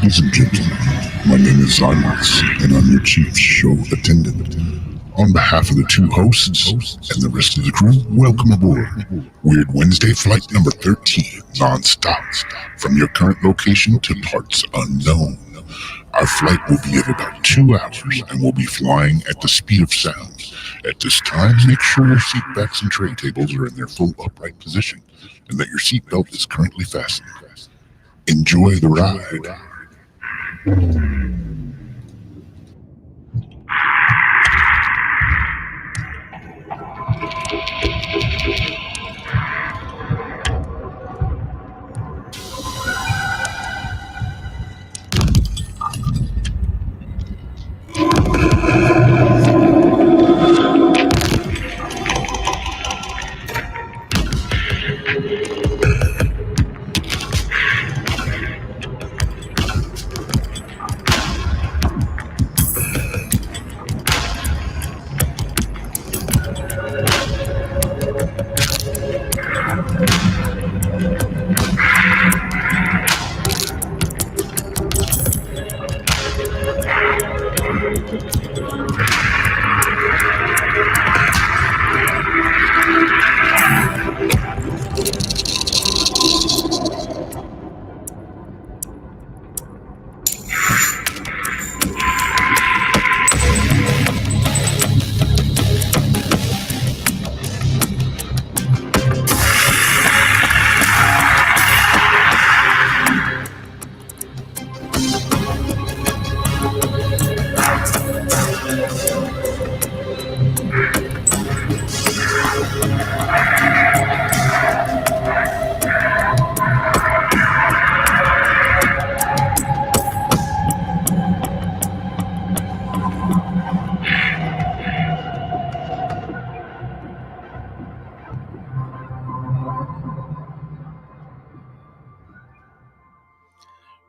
Ladies and gentlemen, my name is Zymax, and I'm your chief show attendant. On behalf of the two hosts and the rest of the crew, welcome aboard Weird Wednesday Flight number 13, non-stop, from your current location to parts unknown. Our flight will be at about 2 hours, and we'll be flying at the speed of sound. At this time, make sure your seat backs and tray tables are in their full upright position, and that your seatbelt is currently fastened. Enjoy the ride.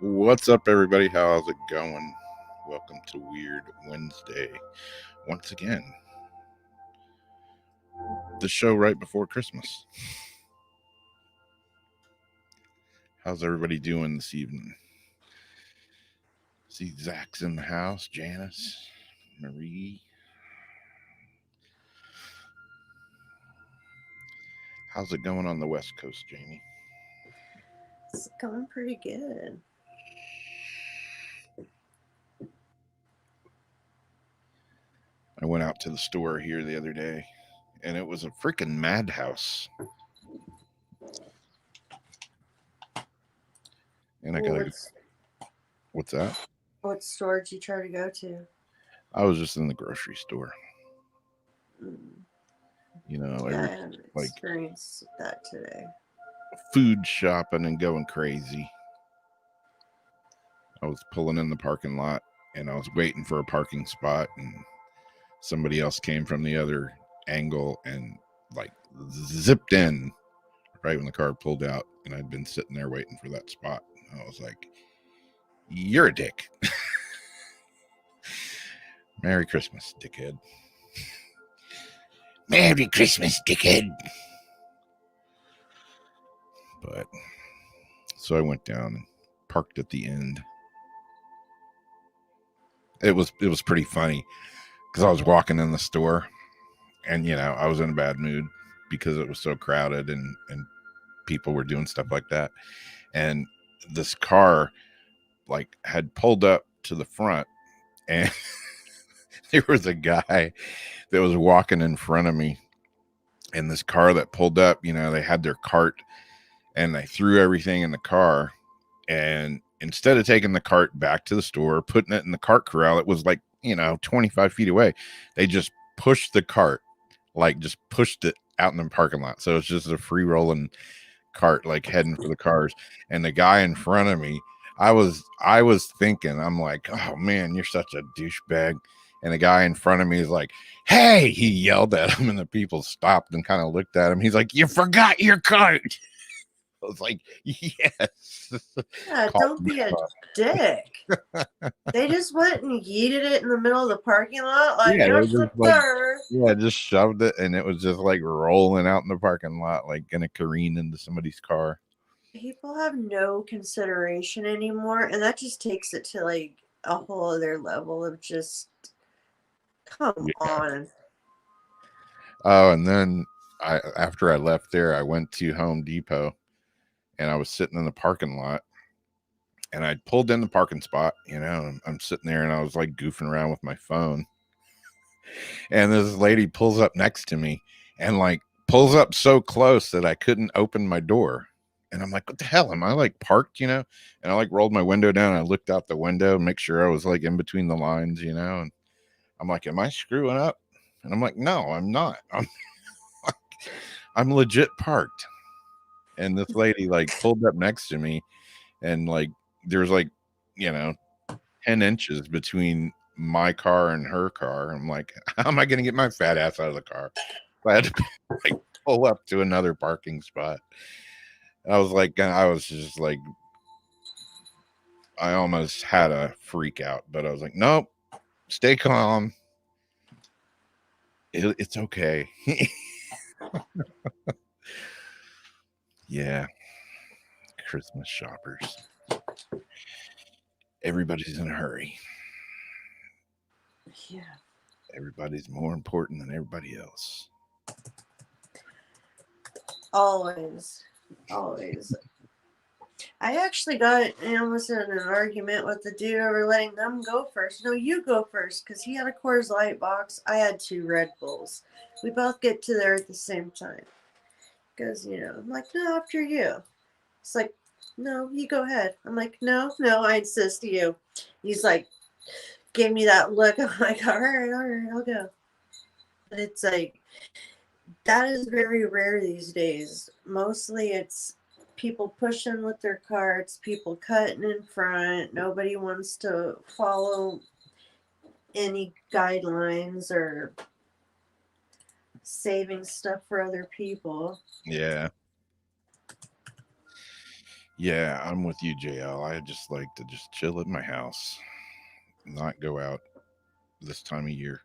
What's up, everybody? How's it going? Welcome to Weird Wednesday. Once again, the show right before Christmas. How's everybody doing this evening? See, Zach's in the house, Janice, Marie. How's it going on the West Coast, Jamie? It's going pretty good. I went out to the store here the other day, and it was a freaking madhouse. And I gotta. What's that? What store did you try to go to? I was just in the grocery store. You know, I haven't experienced that today. Food shopping and going crazy. I was pulling in the parking lot, and I was waiting for a parking spot, and somebody else came from the other angle and like zipped in right when the car pulled out, and I'd been sitting there waiting for that spot. I was like, "You're a dick." Merry Christmas, dickhead. Merry Christmas, dickhead. But so I went down and parked at the end. It was pretty funny because I was walking in the store, and I was in a bad mood because it was so crowded and people were doing stuff like that. And this car had pulled up to the front, and there was a guy that was walking in front of me, and this car that pulled up, they had their cart and they threw everything in the car, and instead of taking the cart back to the store, putting it in the cart corral, it was 25 feet away. They just pushed the cart, just pushed it out in the parking lot. So it's just a free rolling cart, heading for the cars. And the guy in front of me, I was thinking, I'm like, oh man, you're such a douchebag. And the guy in front of me is like, hey, he yelled at him, and the people stopped and kind of looked at him. He's like, you forgot your cart. I was like, yes. Yeah, don't be a dick. They just went and yeeted it in the middle of the parking lot. Just shoved it, and it was just rolling out in the parking lot, gonna careen into somebody's car. People have no consideration anymore, and that just takes it to like a whole other level of just come Yeah. on. Oh, and then after I left there, I went to Home Depot, and I was sitting in the parking lot, and I pulled in the parking spot. And I'm sitting there, and I was like goofing around with my phone, and this lady pulls up next to me, and like pulls up so close that I couldn't open my door. And I'm like, what the hell? Am I like parked, And I like rolled my window down. And I looked out the window and make sure I was like in between the lines, And I'm like, am I screwing up? And I'm like, no, I'm not. I'm legit parked. And this lady like pulled up next to me, and like there's like, 10 inches between my car and her car. I'm like, how am I going to get my fat ass out of the car? I had to like pull up to another parking spot. I was just like, I almost had a freak out, but I was like, nope, stay calm. It's okay. Yeah. Christmas shoppers. Everybody's in a hurry. Yeah. Everybody's more important than everybody else. Always. Always. I actually got almost in an argument with the dude over letting them go first. No, you go first, because he had a Coors Light box. I had 2 Red Bulls. We both get to there at the same time. Because, I'm like, no, after you. It's like, no, you go ahead. I'm like, no, I insist you. He's like, gave me that look. I'm like, all right, I'll go. But it's like, that is very rare these days. Mostly it's people pushing with their carts, people cutting in front. Nobody wants to follow any guidelines or saving stuff for other people. Yeah. Yeah, I'm with you, JL. I just like to just chill at my house, not go out this time of year.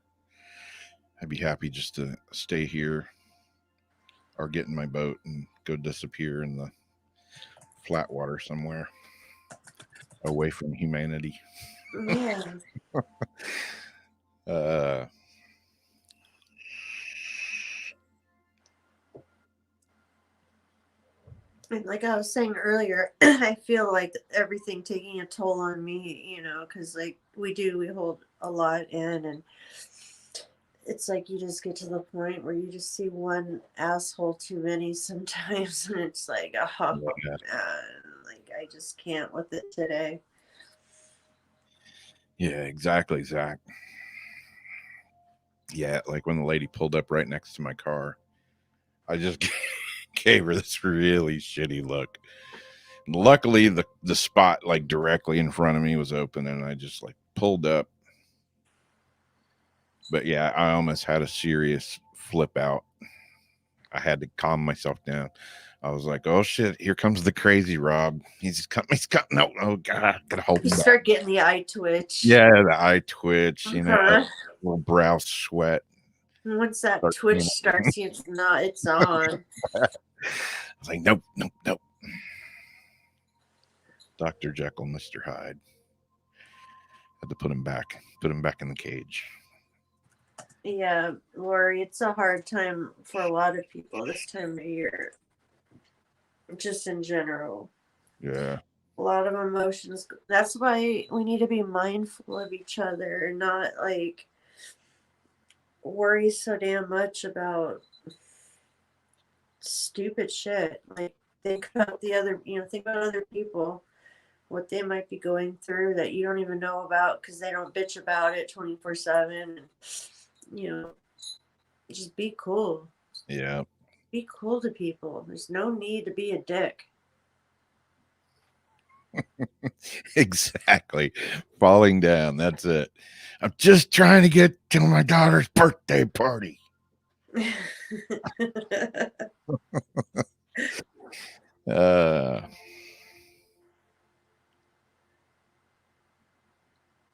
I'd be happy just to stay here or get in my boat and go disappear in the flat water somewhere away from humanity. Yeah. Uh, And like I was saying earlier, I feel like everything taking a toll on me, because like we hold a lot in, and it's like you just get to the point where you just see one asshole too many sometimes, and it's like, oh yeah. man, like I just can't with it today. Yeah, exactly, Zach. Yeah, like when the lady pulled up right next to my car, I just gave her this really shitty look. Luckily, the spot like directly in front of me was open, and I just like pulled up. But yeah, I almost had a serious flip out. I had to calm myself down. I was like, "Oh shit, here comes the crazy Rob. He's coming. No, oh god, gotta hold You him back." start getting the eye twitch. Yeah, the eye twitch, Uh-huh. little brow sweat. Once that Start twitch feeling- starts, it's on. I was like, nope. Dr. Jekyll, Mr. Hyde. Had to put him back in the cage. Yeah, Lori, it's a hard time for a lot of people this time of year. Just in general. Yeah. A lot of emotions. That's why we need to be mindful of each other and not like worry so damn much about stupid shit. Like think about other people, what they might be going through that you don't even know about because they don't bitch about it 24/7. Just be cool. Yeah. Be cool to people. There's no need to be a dick. Exactly. Falling down. That's it. I'm just trying to get to my daughter's birthday party.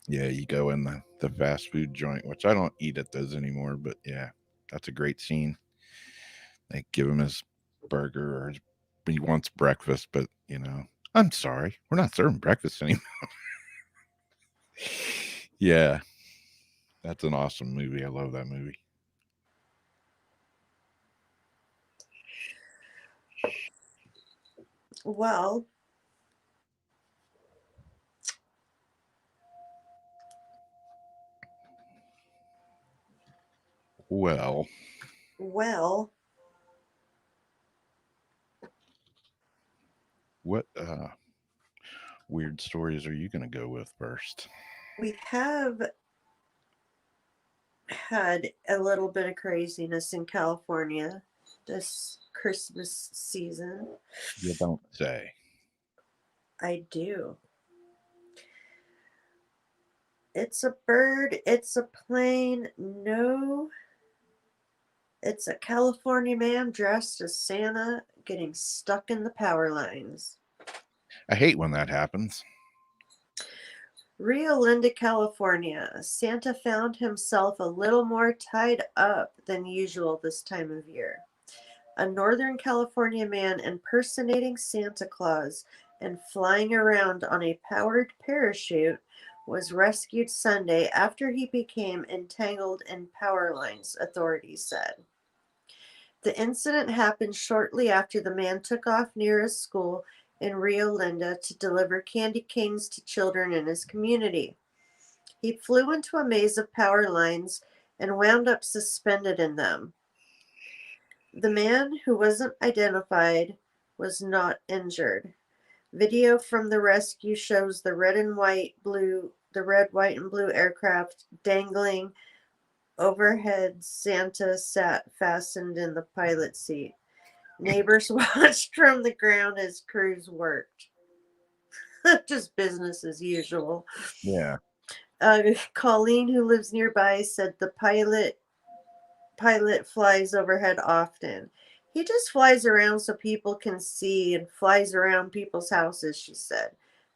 Yeah, you go in the fast food joint, which I don't eat at those anymore, but yeah, that's a great scene. They give him his burger or his he wants breakfast, but I'm sorry, we're not serving breakfast anymore. Yeah, that's an awesome movie. I love that movie. Well, Well, what weird stories are you going to go with first? we have had a little bit of craziness in California this Christmas season. You don't say. I do. It's a bird, it's a plane. No, it's a California man dressed as Santa getting stuck in the power lines. I hate when that happens. Rio Linda, California. Santa found himself a little more tied up than usual this time of year. A Northern California man impersonating Santa Claus and flying around on a powered parachute was rescued Sunday after he became entangled in power lines, authorities said. The incident happened shortly after the man took off near a school in Rio Linda to deliver candy canes to children in his community. He flew into a maze of power lines and wound up suspended in them. The man, who wasn't identified, was not injured. Video from the rescue shows the red, white, and blue aircraft dangling overhead. Santa sat fastened in the pilot seat. Neighbors watched from the ground as crews worked. Just business as usual. Yeah. Colleen, who lives nearby, said the pilot flies overhead often. He just flies around so people can see and flies around people's houses, she said.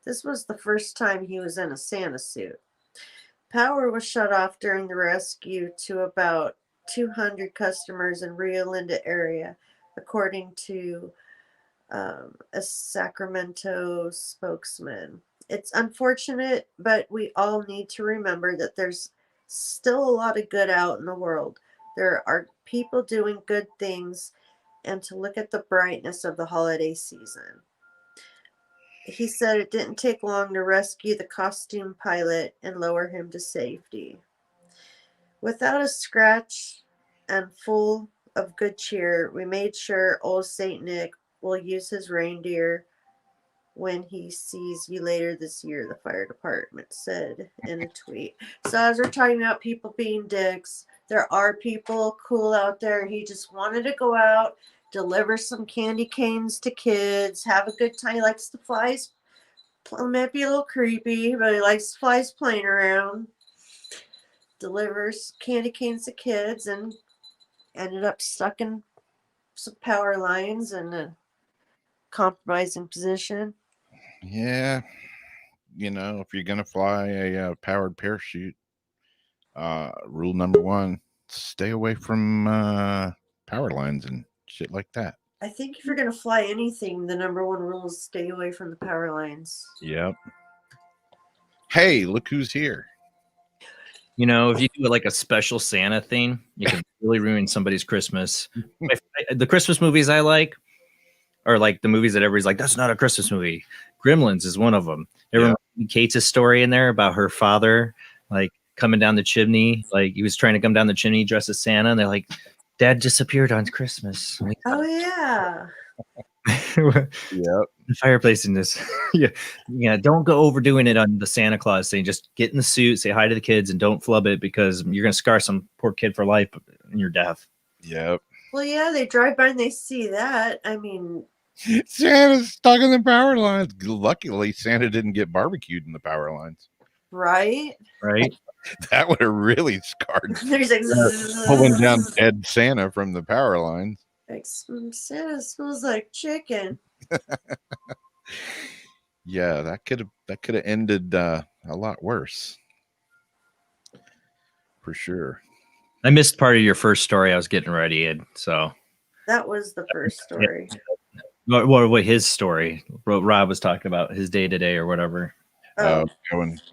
This was the first time he was in a Santa suit. Power was shut off during the rescue to about 200 customers in Rio Linda area, according to a Sacramento spokesman. It's unfortunate, but we all need to remember that there's still a lot of good out in the world. There are people doing good things, and to look at the brightness of the holiday season. He said it didn't take long to rescue the costume pilot and lower him to safety. Without a scratch and full of good cheer, we made sure old Saint Nick will use his reindeer when he sees you later this year, the fire department said in a tweet. So as we're talking about people being dicks, there are people cool out there. He just wanted to go out, deliver some candy canes to kids, have a good time. He likes the flies. Might be a little creepy, but he likes flies playing around. Delivers candy canes to kids and ended up stuck in some power lines in a compromising position. Yeah. If you're going to fly a powered parachute, rule number 1, stay away from power lines and shit like that. I think if you're going to fly anything, the number one rule is stay away from the power lines. Yep. Hey, look who's here. If you do like a special Santa thing, you can really ruin somebody's Christmas. The Christmas movies I like are like the movies that everybody's like, that's not a Christmas movie. Gremlins is one of them. Remember Kate's story in there about her father, like coming down the chimney, like he was trying to come down the chimney dressed as Santa, and they're like, Dad disappeared on Christmas. Oh yeah. Yep. The fireplace in this. Yeah. Don't go overdoing it on the Santa Claus thing. Just get in the suit, say hi to the kids, and don't flub it because you're gonna scar some poor kid for life in your death. Yep. Well, yeah, they drive by and they see that. I mean, Santa's stuck in the power lines. Luckily, Santa didn't get barbecued in the power lines. right? That would have really scarred. There's like Pulling down dead Santa from the power lines. like Santa smells like chicken. Yeah, that could have ended a lot worse. For sure. I missed part of your first story. I was getting ready, and so That was the first story. what his story? What Rob was talking about his day to day or whatever. Oh,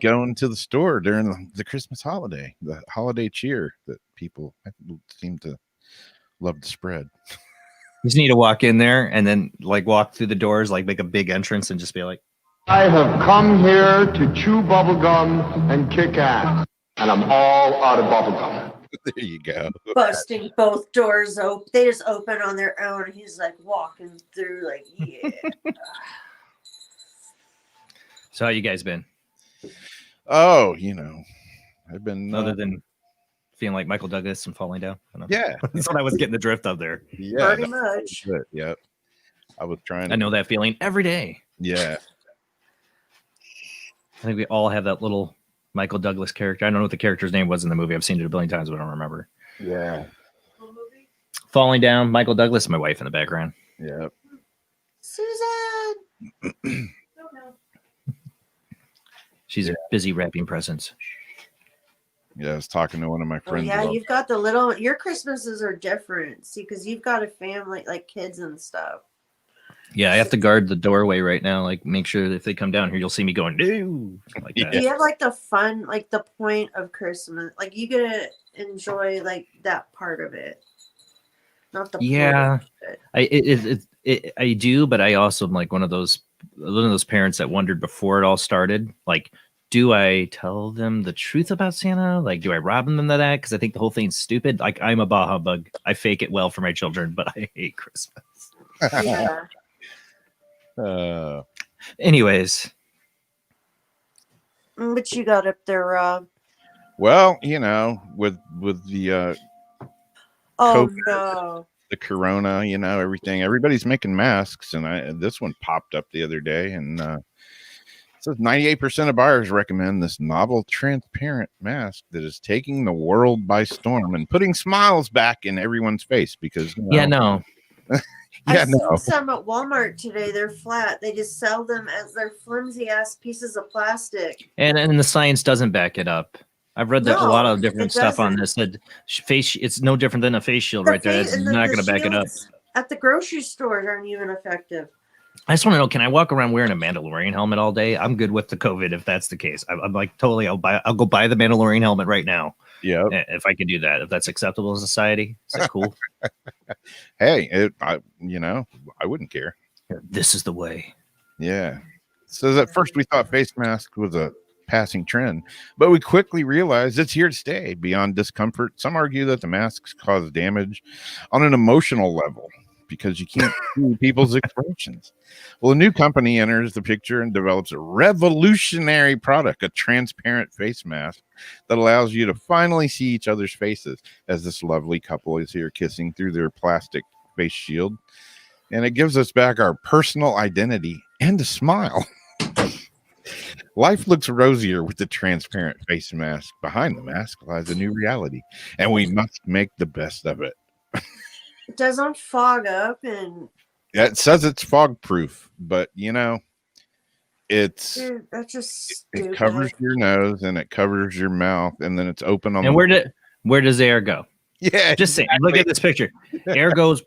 Going to the store during the Christmas holiday, the holiday cheer that people seem to love to spread. You just need to walk in there and then like walk through the doors, like make a big entrance and just be like, I have come here to chew bubblegum and kick ass, and I'm all out of bubblegum. There you go. busting both doors open. They just open on their own. He's like walking through, like, yeah. so how you guys been? Oh, I've been Other than feeling like Michael Douglas and falling down. I don't know. yeah, That's what I was getting the drift of there. yeah, Pretty much. good. Yep. I was trying. I know that feeling every day. Yeah. I think we all have that little Michael Douglas character. I don't know what the character's name was in the movie. I've seen it a billion times, but I don't remember. Yeah. Falling down, Michael Douglas, my wife in the background. Yep. Susan. She's busy wrapping presents. Yeah. I was talking to one of my Oh, friends. yeah, about- you've got the little. Your Christmases are different. See, because you've got a family, like kids and stuff. Yeah, I have to guard the doorway right now. Like, make sure that if they come down here, you'll see me going, no, like that. Do you have like the fun, like the point of Christmas? Like you get to enjoy like that part of it, not the point Yeah, of it. I do, but I also am like one of those parents that wondered before it all started. Like, do I tell them the truth about Santa? Like, do I rob them of that? Because I think the whole thing's stupid. Like, I'm a bah humbug. I fake it well for my children, but I hate Christmas. Yeah. Anyways, But you got up there, Rob. Well, with the Oh COVID. no. the corona, everybody's making masks, and this one popped up the other day, and it says 98% of buyers recommend this novel transparent mask that is taking the world by storm and putting smiles back in everyone's face because yeah, no. I no. seen some at Walmart today. They're flat. They just sell them as their flimsy ass pieces of plastic. And the science doesn't back it up. I've read that a lot of No, different it stuff on doesn't. this. That face, it's no different than a face shield The right there. face- It's and the- not the going to back it up. shields at the grocery stores aren't even effective. I just want to know: can I walk around wearing a Mandalorian helmet all day? I'm good with the COVID if that's the case. I'm like totally. I'll go buy the Mandalorian helmet right now Yeah. if I can do that. If that's acceptable in society, is that cool? Hey, I wouldn't care. This is the way. Yeah. So at first we thought face mask was a passing trend, but we quickly realized it's here to stay. Beyond discomfort, some argue that the masks cause damage on an emotional level because you can't see people's expressions. Well, a new company enters the picture and develops a revolutionary product, a transparent face mask that allows you to finally see each other's faces, as this lovely couple is here kissing through their plastic face shield. And it gives us back our personal identity and a smile. Life looks rosier with the transparent face mask. Behind the mask lies a new reality, and we must make the best of it. It doesn't fog up, and Yeah, it says it's fog proof, but it's dude, that's just stupid. it covers your nose and it covers your mouth, and then it's open on. And where does air go? Yeah, Just saying. Look at this picture. Air goes.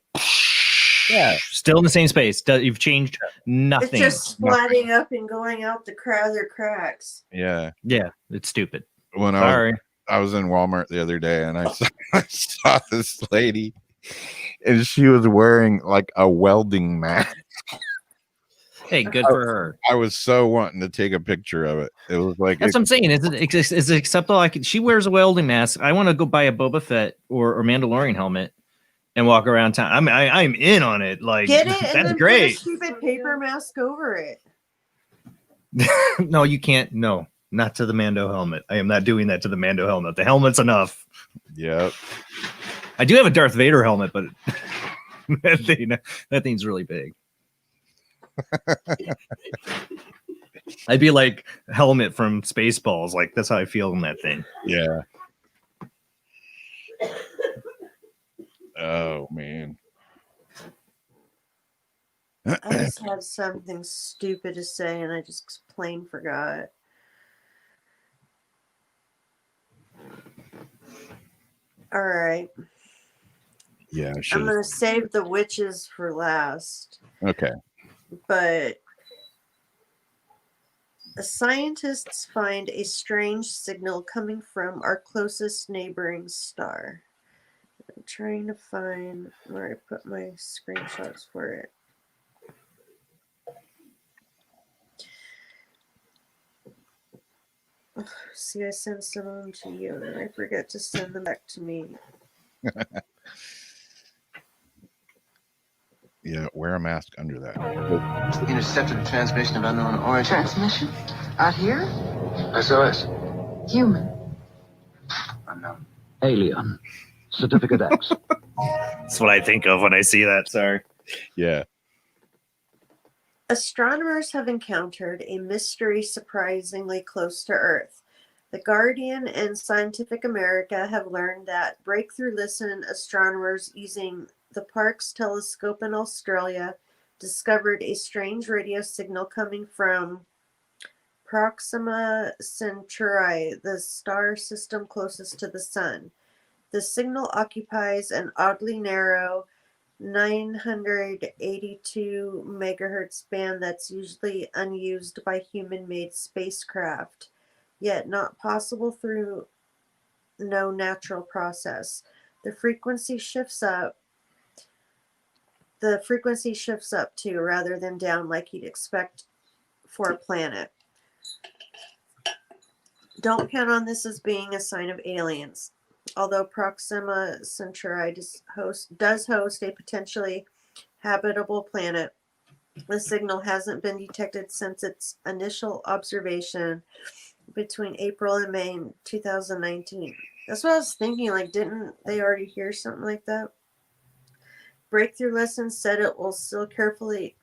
Yeah. Still in the same space. You've changed It's nothing. just splatting up and going out the other cracks. Yeah. Yeah, it's stupid. When Sorry. I was in Walmart the other day, and I saw this lady, and she was wearing like a welding mask. Hey, good for her. I was so wanting to take a picture of it. It was like That's what I'm saying. Is it acceptable? She wears a welding mask. I want to go buy a Boba Fett or Mandalorian helmet and walk around town. I'm in on it. Like, Get it, and that's then put a great. stupid paper mask over it. No, you can't. No, not to the Mando helmet. I am not doing that to the Mando helmet. The helmet's enough. Yep. I do have a Darth Vader helmet, but that thing's really big. I'd be like helmet from Spaceballs. Like, that's how I feel in that thing. Yeah. Oh man. I just had something stupid to say, and I just plain forgot. All right. Yeah, I I'm should. gonna save the witches for last, Okay. but the scientists find a strange signal coming from our closest neighboring star. I'm trying to find where I put my screenshots for it. See, I sent some of them to you, and I forget to send them back to me. Yeah, wear a mask under that. Intercepted a transmission of unknown origin. Transmission? Out here? SOS. Human. Unknown. Alien. Certificate X. That's what I think of when I see that. Sorry. Yeah. Astronomers have encountered a mystery surprisingly close to Earth. The Guardian and Scientific America have learned that Breakthrough Listen astronomers using the Parkes telescope in Australia discovered a strange radio signal coming from Proxima Centauri, the star system closest to the Sun. The signal occupies an oddly narrow 982 megahertz band that's usually unused by human-made spacecraft, yet not possible through no natural process. The frequency shifts up too, rather than down like you'd expect for a planet. Don't count on this as being a sign of aliens. Although Proxima Centauri does host a potentially habitable planet, the signal hasn't been detected since its initial observation between April and May 2019. That's what I was thinking. Like, didn't they already hear something like that? Breakthrough Listen said it was still carefully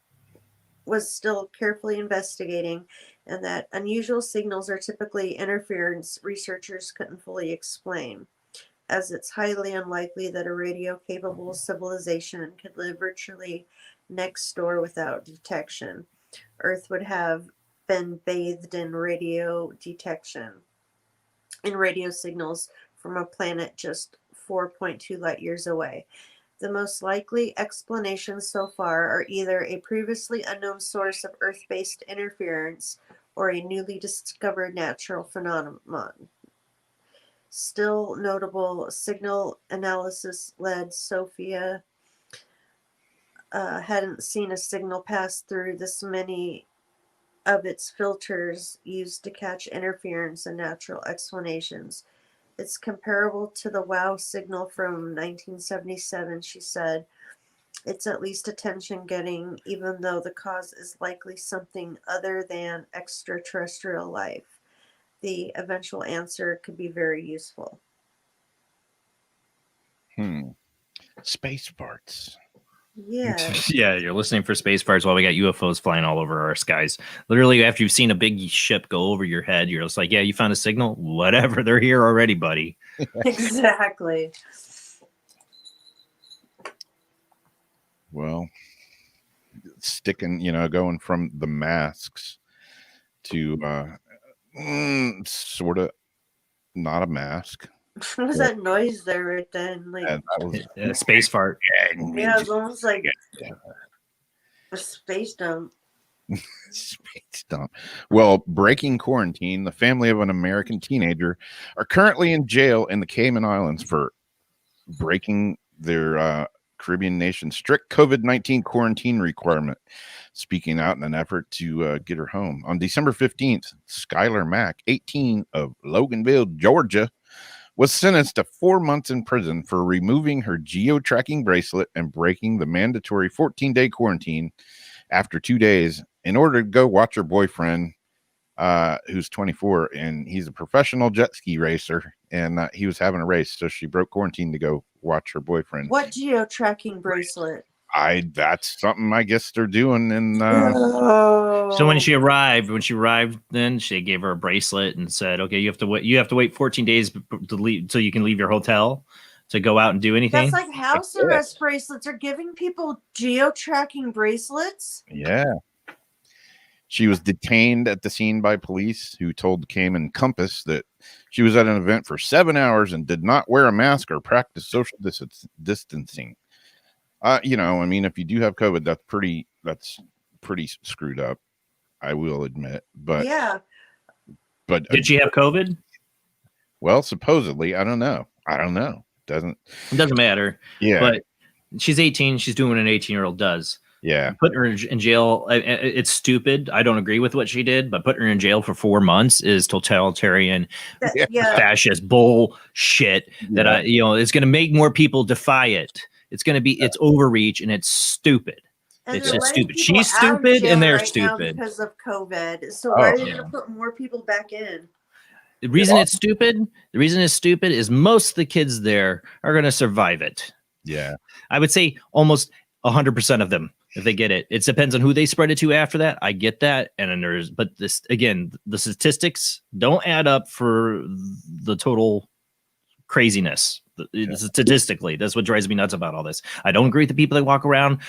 investigating, and that unusual signals are typically interference researchers couldn't fully explain, as it's highly unlikely that a radio-capable civilization could live virtually next door without detection. Earth would have been bathed in radio signals from a planet just 4.2 light years away. The most likely explanations so far are either a previously unknown source of Earth-based interference or a newly discovered natural phenomenon. Still notable signal analysis led Sophia hadn't seen a signal pass through this many of its filters used to catch interference and natural explanations. It's comparable to the WOW signal from 1977, she said. It's at least attention-getting, even though the cause is likely something other than extraterrestrial life. The eventual answer could be very useful. Space farts. Yeah. Yeah, you're listening for space farts while we got UFOs flying all over our skies. Literally, after you've seen a big ship go over your head, you're just like, yeah, you found a signal? Whatever, they're here already, buddy. Exactly. Well, sticking, going from the masks to sort of not a mask. What was that noise there right then? Like, And that was Space fart. yeah, it was almost like a space dump. Space dump. Well, breaking quarantine, the family of an American teenager are currently in jail in the Cayman Islands for breaking their Caribbean nation's strict COVID-19 quarantine requirement, speaking out in an effort to get her home. On December 15th, Skylar Mack, 18, of Loganville, Georgia, was sentenced to 4 months in prison for removing her geo-tracking bracelet and breaking the mandatory 14-day quarantine after 2 days in order to go watch her boyfriend, who's 24, and he's a professional jet ski racer, and he was having a race, so she broke quarantine to go watch her boyfriend. What geo-tracking bracelet? That's something I guess they're doing in So when she arrived, then she gave her a bracelet and said, "Okay, you have to wait 14 days to leave, so you can leave your hotel to go out and do anything." That's like house arrest bracelets. Are giving people geo-tracking bracelets? Yeah. She was detained at the scene by police, who told Cayman Compass that she was at an event for 7 hours and did not wear a mask or practice social distancing. You know, I mean, if you do have COVID, that's pretty screwed up, I will admit. But Yeah. but Did she have COVID? well, supposedly, I don't know. It doesn't matter. Yeah. But she's 18. She's doing what an 18-year-old does. Yeah. Putting her in jail, it's stupid. I don't agree with what she did, but putting her in jail for 4 months is totalitarian, fascist bullshit. That it's going to make more people defy it. It's overreach and it's stupid. And it's they're just letting stupid. people She's out of stupid jail and they're right now stupid. because of COVID. So why are they going to put more people back in? The reason it's stupid is most of the kids there are going to survive it. Yeah. I would say almost 100% of them, if they get it. It depends on who they spread it to after that. I get that. And then but this, again, the statistics don't add up for the total craziness. Statistically, that's what drives me nuts about all this. I don't agree with the people that walk around,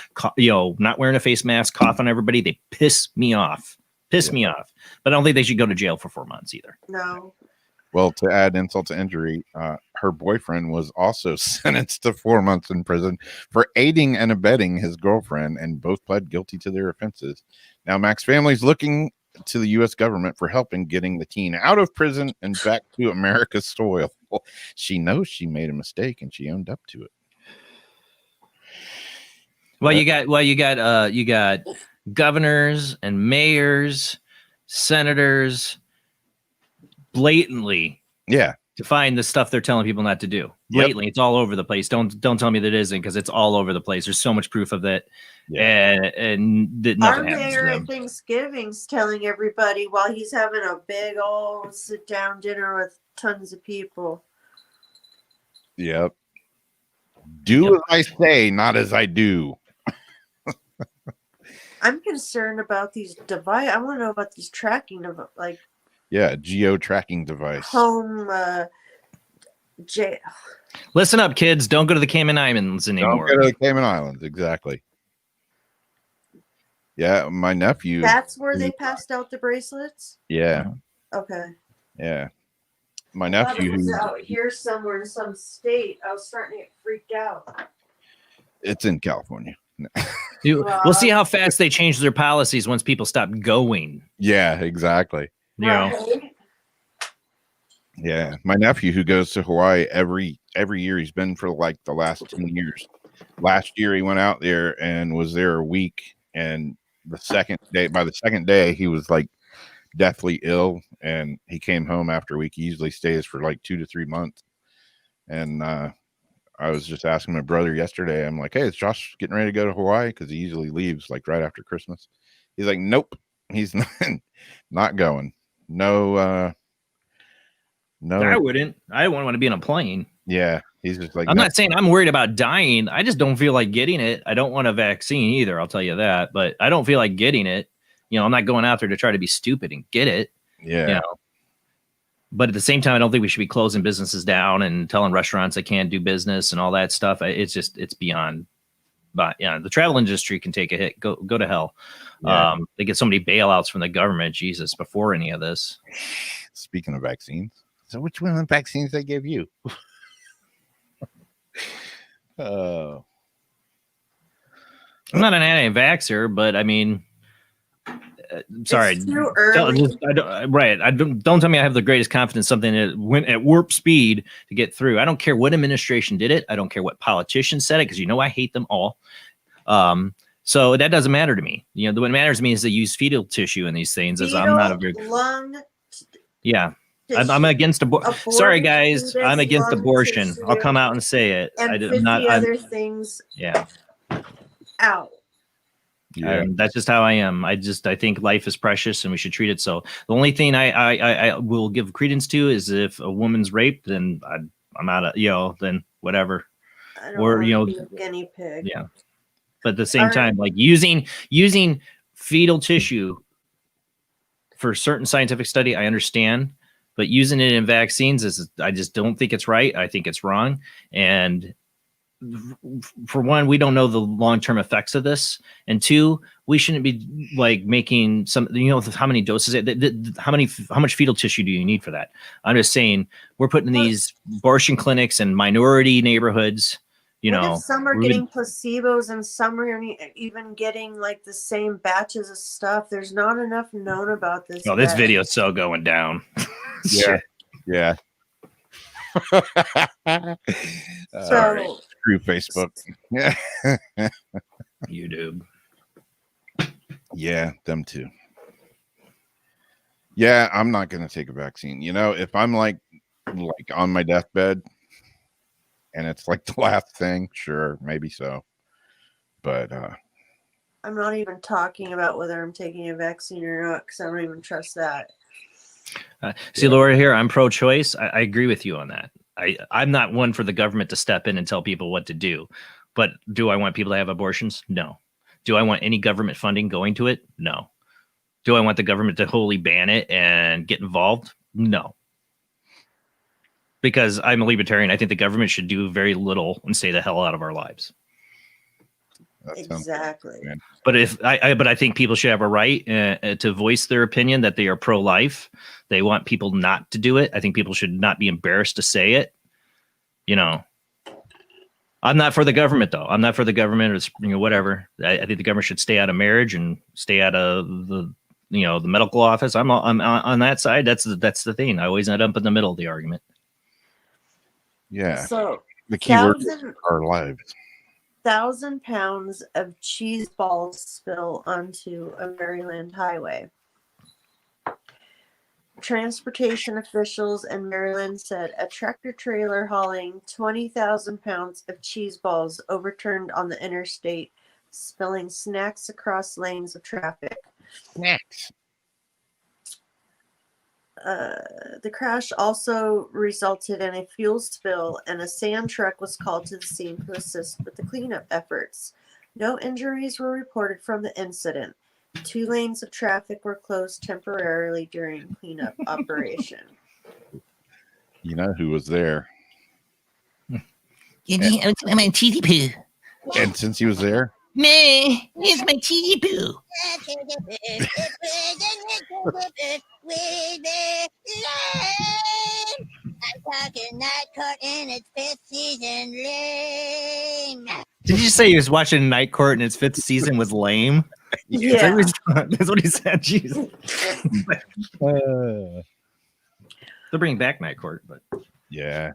not wearing a face mask, cough on everybody. They piss me off. Me off. But I don't think they should go to jail for 4 months either. No. Well, to add insult to injury, her boyfriend was also sentenced to 4 months in prison for aiding and abetting his girlfriend, and both pled guilty to their offenses. Now, Mac's family's looking to the U.S. government for help in getting the teen out of prison and back to America's soil. She knows she made a mistake, and she owned up to it. Well, you got governors and mayors, senators, blatantly define the stuff they're telling people not to do. Blatantly, it's all over the place. Don't tell me that it isn't, because it's all over the place. There's so much proof of it, and that nothing happens to Our mayor them. at Thanksgiving's telling everybody while he's having a big old sit down dinner with tons of people. Yep. Do as I say, not as I do. I'm concerned about these device. I want to know about these tracking of geo tracking device. home Listen up, kids. Don't go to the Cayman Islands anymore. Don't go to the Cayman Islands. Exactly. Yeah, my nephew. That's where they passed out the bracelets? Yeah. Okay. Yeah. My I thought nephew. it was out here somewhere in some state. I was starting to get freaked out. It's in California. We'll see how fast they change their policies once people stop going. Yeah, exactly. You know? Yeah, my nephew, who goes to Hawaii every year, he's been for like the last 10 years. Last year he went out there and was there a week, and by the second day he was like deathly ill, and he came home after a week. He usually stays for like 2 to 3 months. And I was just asking my brother yesterday, I'm like, hey, is Josh getting ready to go to Hawaii? Because he usually leaves like right after Christmas. He's like, nope, he's not going. No. I wouldn't. I wouldn't want to be in a plane. Yeah, he's just like, I'm not saying I'm worried about dying. I just don't feel like getting it. I don't want a vaccine either. I'll tell you that. But I don't feel like getting it. I'm not going out there to try to be stupid and get it. Yeah. But at the same time, I don't think we should be closing businesses down and telling restaurants they can't do business and all that stuff. It's beyond. But the travel industry can take a hit. Go to hell. Yeah. They get so many bailouts from the government. Jesus, before any of this. Speaking of vaccines, so which one of the vaccines they gave you? I'm not an anti-vaxxer, but I mean, sorry. It's too early. Don't tell me I have the greatest confidence something that went at warp speed to get through. I don't care what administration did it. I don't care what politicians said it, because I hate them all. So that doesn't matter to me. What matters to me is they use fetal tissue in these things. As I'm not a very lung. I'm against abortion. Sorry, guys, I'm against abortion. Tissue, I'll come out and say it. And 50 other things. Yeah. Out. Yeah. That's just how I am. I think life is precious and we should treat it so. The only thing I will give credence to is if a woman's raped, then I'm out of, then whatever. I don't want to be a guinea pig. Yeah. But at the same time, like using fetal tissue for certain scientific study, I understand, but using it in vaccines I just don't think it's right. I think it's wrong. And for one, we don't know the long-term effects of this, and two, we shouldn't be like making some, how many doses, how much fetal tissue do you need for that? I'm just saying, we're putting these abortion clinics in minority neighborhoods. What if some are getting placebos and some are even getting like the same batches of stuff? There's not enough known about this. Oh, this yet. video is so going down. Yeah. Yeah. So Screw Facebook. Yeah. YouTube. Yeah, them too. Yeah, I'm not gonna take a vaccine. If I'm like on my deathbed and it's like the last thing, sure, maybe so. But I'm not even talking about whether I'm taking a vaccine or not because I don't even trust that. See, Laura, here, I'm pro-choice. I agree with you on that. I'm not one for the government to step in and tell people what to do. But do I want people to have abortions? No. Do I want any government funding going to it? No. Do I want the government to wholly ban it and get involved? No. Because I'm a libertarian. I think the government should do very little and stay the hell out of our lives. that sounds Exactly. good, man. But I think people should have a right to voice their opinion that they are pro-life. They want people not to do it. I think people should not be embarrassed to say it. I'm not for the government, though. I'm not for the government or whatever. I think the government should stay out of marriage and stay out of the medical office. I'm on that side. That's the thing. I always end up in the middle of the argument. Yeah. So The key word is 1,000 our lives. 1,000 pounds of cheese balls spill onto a Maryland highway. Transportation officials in Maryland said a tractor trailer hauling 20,000 pounds of cheese balls overturned on the interstate, spilling snacks across lanes of traffic. Snacks. The crash also resulted in a fuel spill, and a sand truck was called to the scene to assist with the cleanup efforts. No injuries were reported from the incident. 2 lanes of traffic were closed temporarily during cleanup operation. You know who was there? My cheesy poo. And since he was there, Me, here's my cheesy poo. I'm talking Night Court in its 5th season. Lame. Did you say he was watching Night Court and its 5th season was lame? Yeah. That's what he said. Jeez. They're bringing back Night Court, but yeah.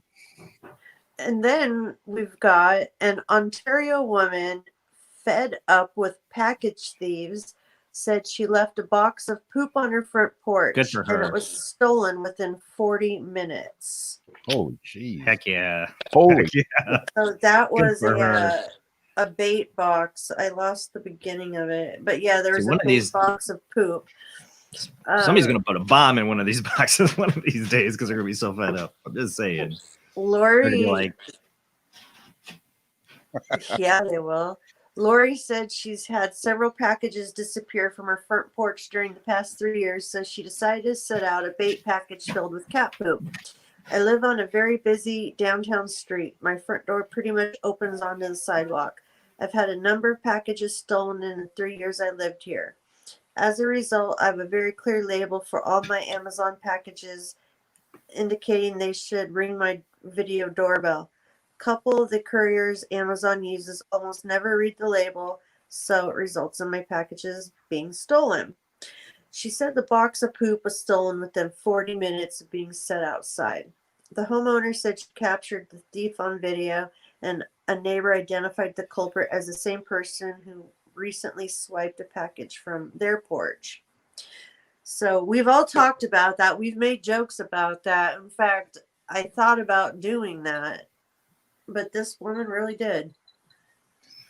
And then we've got an Ontario woman fed up with package thieves said she left a box of poop on her front porch. Good for her. And it was stolen within 40 minutes. Holy jeez. heck yeah. Holy. Heck yeah. So that Good was for her. a bait box. I lost the beginning of it. But yeah, there See, was one a of bait these- box of poop. Somebody's going to put a bomb in one of these boxes one of these days because they're going to be so fed up. I'm just saying. They're gonna Lori, be like, yeah, they will. Lori said she's had several packages disappear from her front porch during the past 3 years, so she decided to set out a bait package filled with cat poop. I live on a very busy downtown street. My front door pretty much opens onto the sidewalk. I've had a number of packages stolen in the 3 years I lived here. As a result, I have a very clear label for all my Amazon packages indicating they should ring my video doorbell. Couple of the couriers Amazon uses almost never read the label, so it results in my packages being stolen. She said the box of poop was stolen within 40 minutes of being set outside. The homeowner said she captured the thief on video, and a neighbor identified the culprit as the same person who recently swiped a package from their porch. So we've all talked about that. We've made jokes about that. In fact, I thought about doing that, but this woman really did.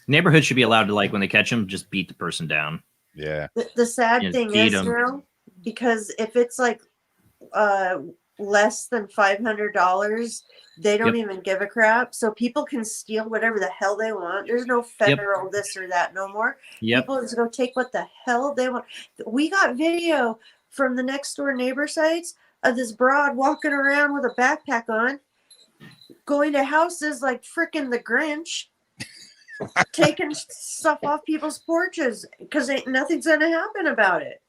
neighborhoods should be allowed to, like, when they catch them, just beat the person down. Yeah. The sad Yeah, thing feed is, 'em. now, because if it's like less than $500, they don't Yep. even give a crap. So people can steal whatever the hell they want. There's no federal this or that no more. Yep. People just go take what the hell they want. We got video from the next door neighbor sites of this broad walking around with a backpack on. going to houses like frickin' the Grinch, taking stuff off people's porches because nothing's gonna happen about it.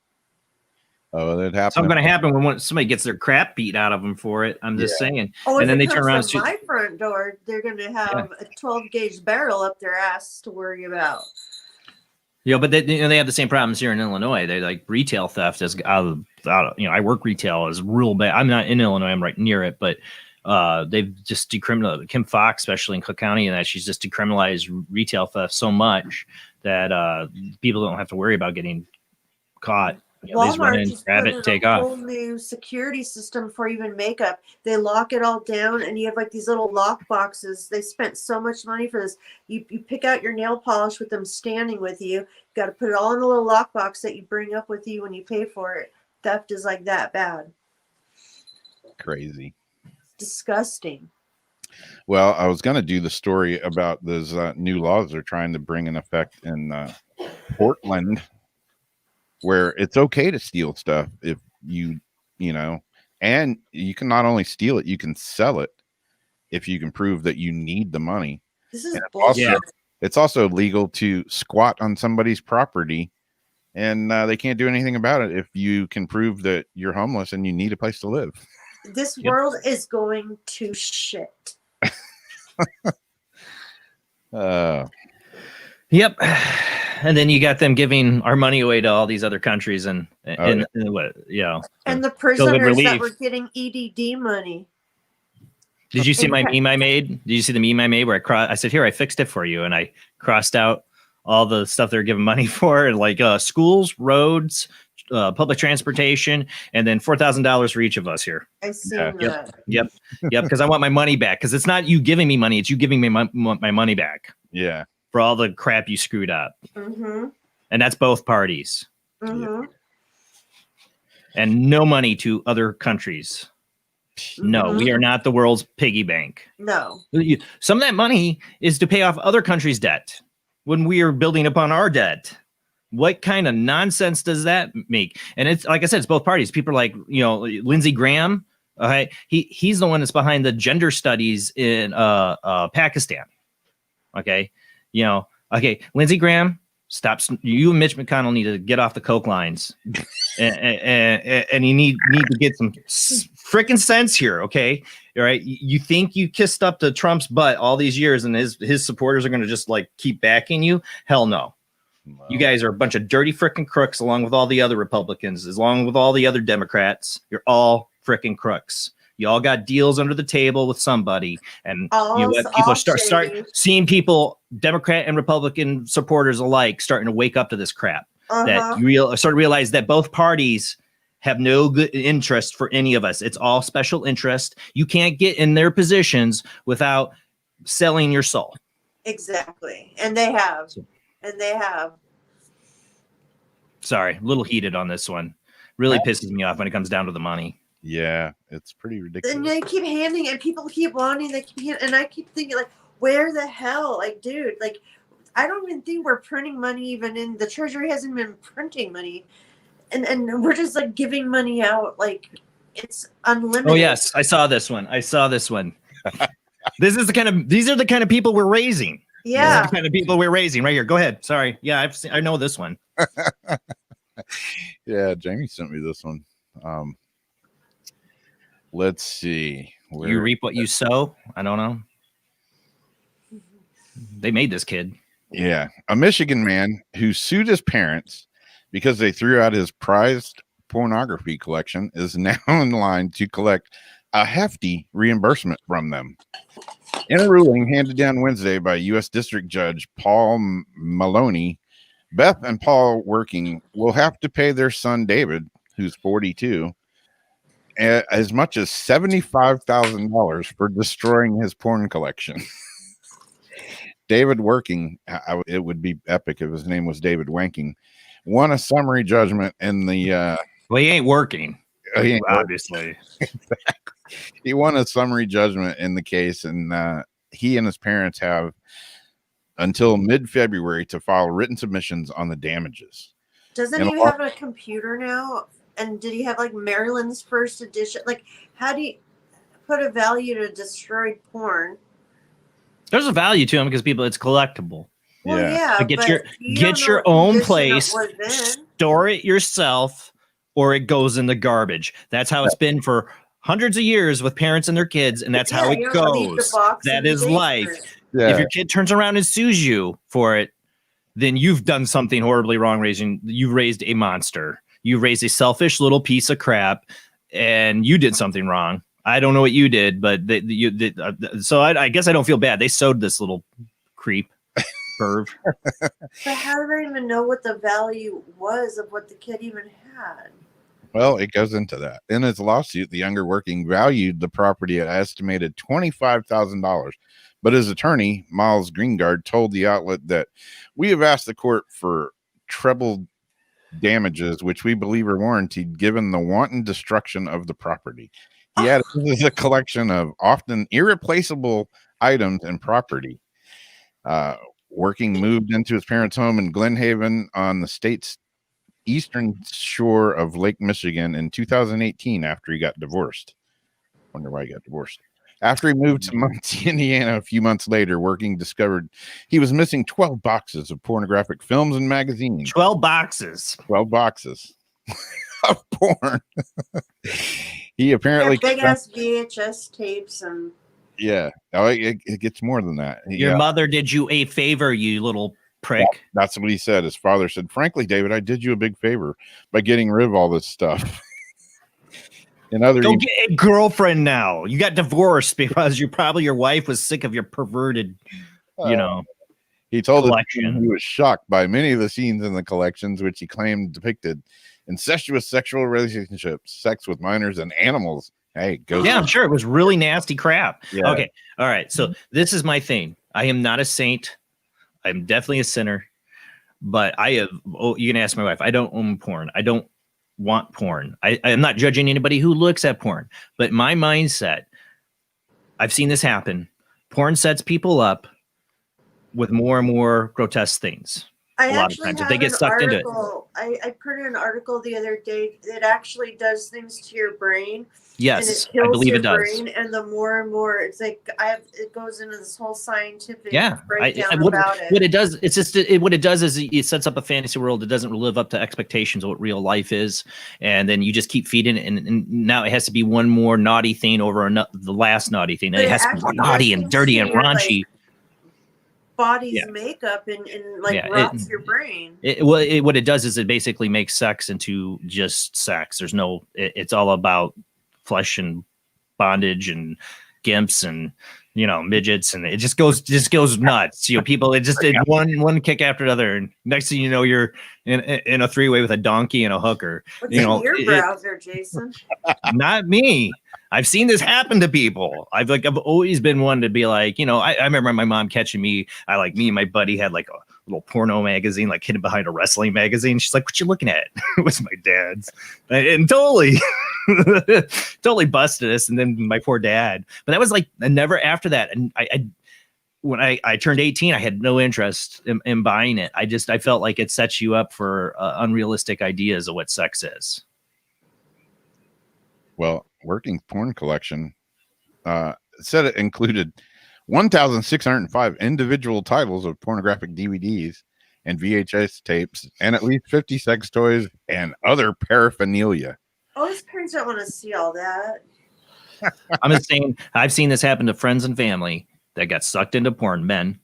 Oh, that happened. Something going to happen when somebody gets their crap beat out of them for it. I'm just saying. Oh, and if then it they comes turn around. from my front door, they're gonna have a 12-gauge barrel up their ass to worry about. Yeah, but they have the same problems here in Illinois. They like retail theft is I work retail is real bad. I'm not in Illinois. I'm right near it, but they've just decriminalized Kim Fox, especially in Cook County, and that she's just decriminalized retail theft so much that people don't have to worry about getting caught. You know, they just run Walmart in, just grab put it, in take a off. whole new security system for even makeup. They lock it all down, and you have like these little lock boxes. They spent so much money for this. You pick out your nail polish with them standing with you. You got to put it all in a little lock box that you bring up with you when you pay for it. Theft is like that bad. Crazy. Disgusting. Well, I was going to do the story about those new laws they're trying to bring in effect in Portland, where it's okay to steal stuff if and you can not only steal it, you can sell it if you can prove that you need the money. This is bullshit. It's also legal to squat on somebody's property, and they can't do anything about it if you can prove that you're homeless and you need a place to live. This world is going to shit. Yep. And then you got them giving our money away to all these other countries and what, And the prisoners that were getting EDD money. Did you see my meme I made? Did you see the meme I made where I said, here, I fixed it for you. And I crossed out all the stuff they're giving money for, and like schools, roads, public transportation, and then $4,000 for each of us here. I see that. Yep. Because I want my money back. Because it's not you giving me money; it's you giving me my money back. Yeah. For all the crap you screwed up. Mm-hmm. And that's both parties. Mm-hmm. And no money to other countries. No, we are not the world's piggy bank. No. Some of that money is to pay off other countries' debt when we are building upon our debt. What kind of nonsense does that make? And it's like I said, it's both parties. People are like, Lindsey Graham. He's the one that's behind the gender studies in Pakistan. Okay. Lindsey Graham, stop. You and Mitch McConnell need to get off the coke lines, and you need to get some freaking sense here. Okay, all right. You think you kissed up to Trump's butt all these years, and his supporters are going to just like keep backing you? Hell no. Wow. You guys are a bunch of dirty freaking crooks, along with all the other Republicans, along with all the other Democrats. You're all freaking crooks. You all got deals under the table with somebody, and people start seeing people, Democrat and Republican supporters alike, starting to wake up to this crap. That you start to realize that both parties have no good interest for any of us. It's all special interest. You can't get in their positions without selling your soul. Exactly, and they have. Sorry, a little heated on this one. Really pisses me off when it comes down to the money. Yeah, it's pretty ridiculous. And they keep handing, and people keep wanting. And I keep thinking, like, where the hell, like, dude, like, I don't even think we're printing money. Even in the Treasury hasn't been printing money, and we're just like giving money out, like it's unlimited. Oh yes, I saw this one. These are the kind of people we're raising. Yeah, the kind of people we're raising right here. Go ahead. Sorry. Yeah, I know this one. Yeah, Jamie sent me this one. Let's see. You reap what you sow. I don't know. They made this kid. Yeah. A Michigan man who sued his parents because they threw out his prized pornography collection is now in line to collect a hefty reimbursement from them. In a ruling handed down Wednesday by U.S. District Judge Paul Maloney, Beth and Paul Working will have to pay their son David, who's 42, as much as $75,000 for destroying his porn collection. David Working, it would be epic if his name was David Wanking, won a summary judgment in the... well, he ain't working. Obviously. Exactly. He won a summary judgment in the case, and he and his parents have until mid-February to file written submissions on the damages. Doesn't he have a computer now? And did he have like Maryland's first edition? Like, how do you put a value to destroyed porn. There's a value to them because people, it's collectible. Well, Yeah. yeah, But but you get don't know your what own condition it place, was in. store it yourself, or it goes in the garbage. That's how it's been for hundreds of years with parents and their kids, and that's how Yeah, it you don't leave the goes. box in That the is life. basement. Yeah. If your kid turns around and sues you for it, then you've done something horribly wrong raising. You raised a monster. You raised a selfish little piece of crap, and you did something wrong. I don't know what you did, but you did. So I guess I don't feel bad. They sewed this little creep, perv. But how do they even know what the value was of what the kid even had? Well, it goes into that. In his lawsuit, the younger working valued the property at an estimated $25,000. But his attorney, Miles Greengard, told the outlet that we have asked the court for treble damages, which we believe are warranted given the wanton destruction of the property. He added, this is a collection of often irreplaceable items and property. Working moved into his parents' home in Glen Haven on the state's eastern shore of Lake Michigan in 2018 after he got divorced. Wonder why he got divorced. After he moved to Muncie, Indiana, a few months later, Working discovered he was missing 12 boxes of pornographic films and magazines. 12 boxes. 12 boxes of porn. He apparently Big ass VHS tapes and yeah. Oh, it gets more than that. Your mother did you a favor, you little prick. That's what he said. His father said, "Frankly, David, I did you a big favor by getting rid of all this stuff." In other, Go get a girlfriend now. You got divorced because your wife was sick of your perverted, he told us collection. he was shocked by many of the scenes in the collections, which he claimed depicted incestuous sexual relationships, sex with minors, and animals. Hey, go. Yeah, I'm sure it was really nasty crap. Yeah. Okay. All right. So this is my thing. I am not a saint. I'm definitely a sinner. But you can ask my wife. I don't own porn. I don't want porn. I am not judging anybody who looks at porn. But my mindset, I've seen this happen. Porn sets people up with more and more grotesque things. I A lot of actually times, if have they get an sucked into it. article. I printed an article the other day that actually does things to your brain. Yes, and it I kills believe your it does. brain, and the more and more, it's like it goes into this whole scientific breakdown what about it. it does, it's just what it does is it sets up a fantasy world that doesn't live up to expectations of what real life is, and then you just keep feeding it, and now it has to be one more naughty thing over the last naughty thing. And But it has to be more naughty and dirty and raunchy. Body's makeup and rots your brain. What it does is it basically makes sex into just sex. There's no. It's all about flesh and bondage and gimps and midgets, and it just goes nuts. People, it one kick after another, and next thing you know, you're in a three-way with a donkey and a hooker. What's in your browser, Jason? Not me. I've seen this happen to people. I've always been one to be like, I remember my mom catching me. Me and my buddy had like a little porno magazine, like hidden behind a wrestling magazine. She's like, "What you looking at?" It was my dad's, and totally busted us. And then my poor dad. But that was never after that. And when I turned 18, I had no interest in buying it. I felt like it sets you up for unrealistic ideas of what sex is. Well, Working porn collection said it included 1,605 individual titles of pornographic DVDs and VHS tapes, and at least 50 sex toys and other paraphernalia. Oh, his parents don't want to see all that. I'm just saying, I've seen this happen to friends and family that got sucked into porn. Men,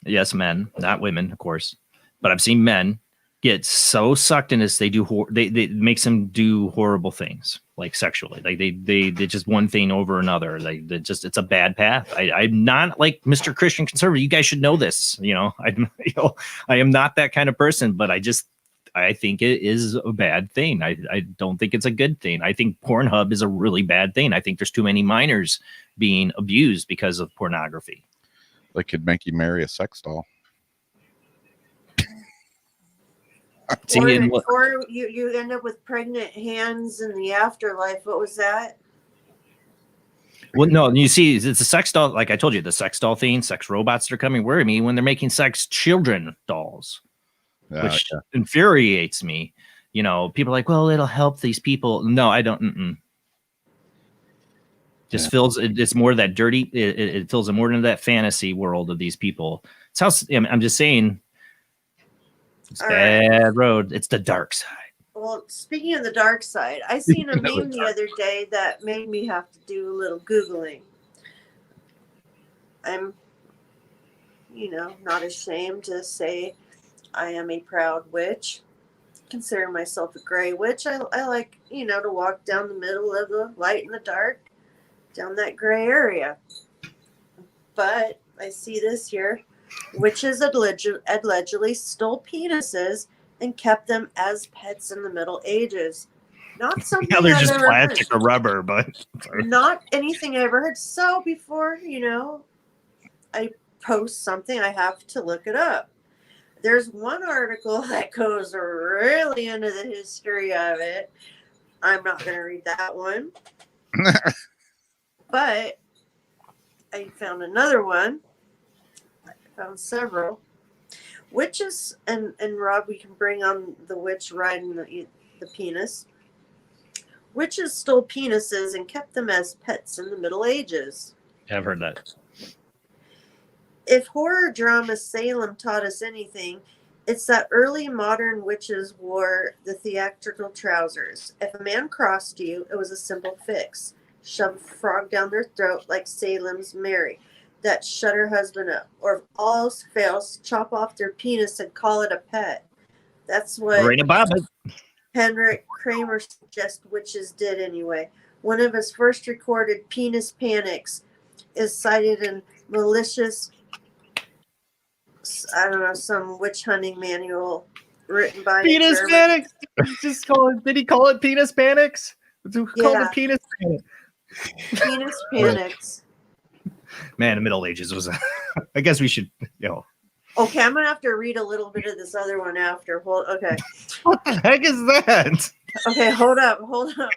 yes, men, not women, of course, but I've seen men get so sucked in this they it makes them do horrible things, like sexually. Like they just one thing over another. It's a bad path. I'm not like Mr. Christian Conservative. You guys should know this. I am not that kind of person, but I think it is a bad thing. I don't think it's a good thing. I think Pornhub is a really bad thing. I think there's too many minors being abused because of pornography. They could make you marry a sex doll. Or you end up with pregnant hands in the afterlife. What was that? Well, no, you see, it's a sex doll. Like I told you, the sex doll thing, sex robots that are coming. Worry me when they're making sex children dolls, which infuriates me. People are like, well, it'll help these people. No, I don't. Just fills it's more of that dirty. It fills more into that fantasy world of these people. It's how I'm just saying. It's All bad road. It's the dark side. Well, speaking of the dark side, I seen a meme the other day that made me have to do a little Googling. I'm, not ashamed to say I am a proud witch. Consider myself a gray witch. I like, to walk down the middle of the light and the dark, down that gray area. But I see this here. Witches allegedly stole penises and kept them as pets in the Middle Ages. Not something Now they're I've just ever plastic heard. or rubber, but Not anything I ever heard. So before, I post something, I have to look it up. There's one article that goes really into the history of it. I'm not going to read that one. But I found another one. I found several. Witches, and Rob, we can bring on the witch riding the penis. Witches stole penises and kept them as pets in the Middle Ages. I've heard that. If horror drama Salem taught us anything, it's that early modern witches wore the theatrical trousers. If a man crossed you, it was a simple fix. Shove a frog down their throat like Salem's Mary. That shut her husband up. Or if all else fails, chop off their penis and call it a pet. That's what Henrik Kramer suggests witches did anyway. One of his first recorded penis panics is cited in malicious, some witch hunting manual written by Penis panics. Just call it. Did he call it penis panics? Who called it penis panics? Penis panics. Man, the Middle Ages was. I guess we should. Okay, I'm gonna have to read a little bit of this other one after. Okay. What the heck is that? Okay, hold up.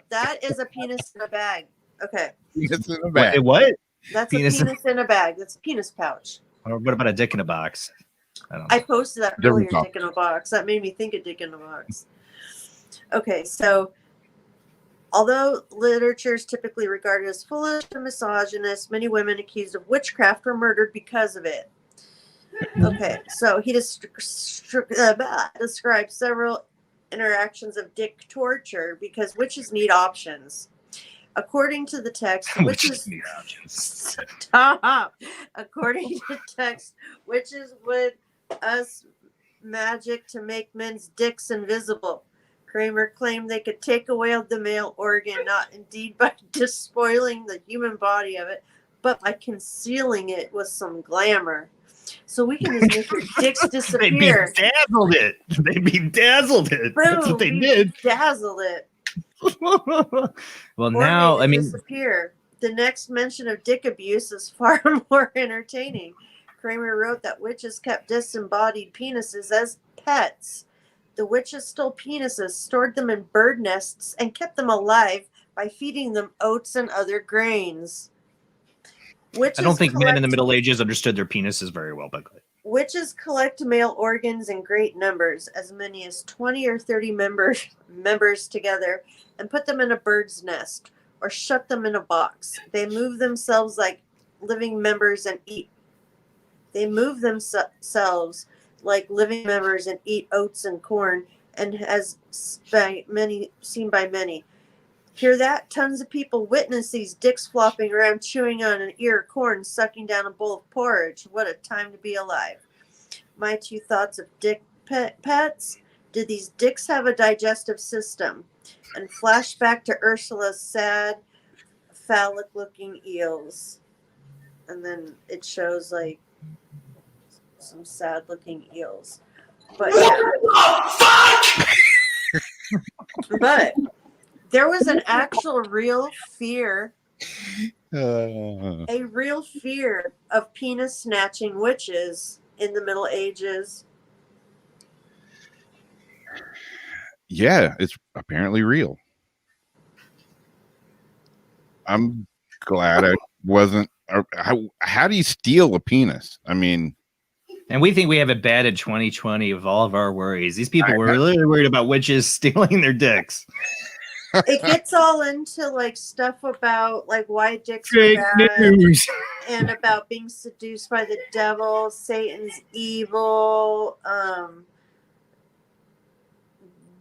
That is a penis in a bag. Okay. Penis in a bag. What? That's a penis in a bag. That's a penis pouch. Or what about a dick in a box? I posted that earlier, dick in a box. That made me think of dick in a box. Okay, so although literature is typically regarded as foolish and misogynist, many women accused of witchcraft were murdered because of it. Okay, so he describes several interactions of dick torture because witches need options. According to the text, witches need options. Stop. According to the text, witches would us magic to make men's dicks invisible. Kramer claimed they could take away the male organ, not indeed by despoiling the human body of it, but by concealing it with some glamour. So we can just make your dicks disappear. They bedazzled it. Boom, That's what they did. Dazzled it. Well, Or now, made it disappear. The next mention of dick abuse is far more entertaining. Kramer wrote that witches kept disembodied penises as pets. The witches stole penises, stored them in bird nests, and kept them alive by feeding them oats and other grains. I don't think men in the Middle Ages understood their penises very well, by the way. Witches collect male organs in great numbers, as many as 20 or 30 members together, and put them in a bird's nest or shut them in a box. They move themselves like living members and eat. They move themselves like living members and eat oats and corn, and has seen by many. Hear that? Tons of people witness these dicks flopping around, chewing on an ear of corn, sucking down a bowl of porridge. What a time to be alive. My two thoughts of dick pets. Did these dicks have a digestive system? And flashback to Ursula's sad, phallic-looking eels. And then it shows, like, some sad-looking eels. But, but there was an actual real fear, a real fear of penis snatching witches in the Middle Ages. Yeah, it's apparently real. I'm glad I wasn't. How do you steal a penis? I mean, and we think we have it bad in 2020 of all of our worries. These people were really worried about witches stealing their dicks. It gets all into like stuff about like why dicks are Fake bad news. and about being seduced by the devil, Satan's evil.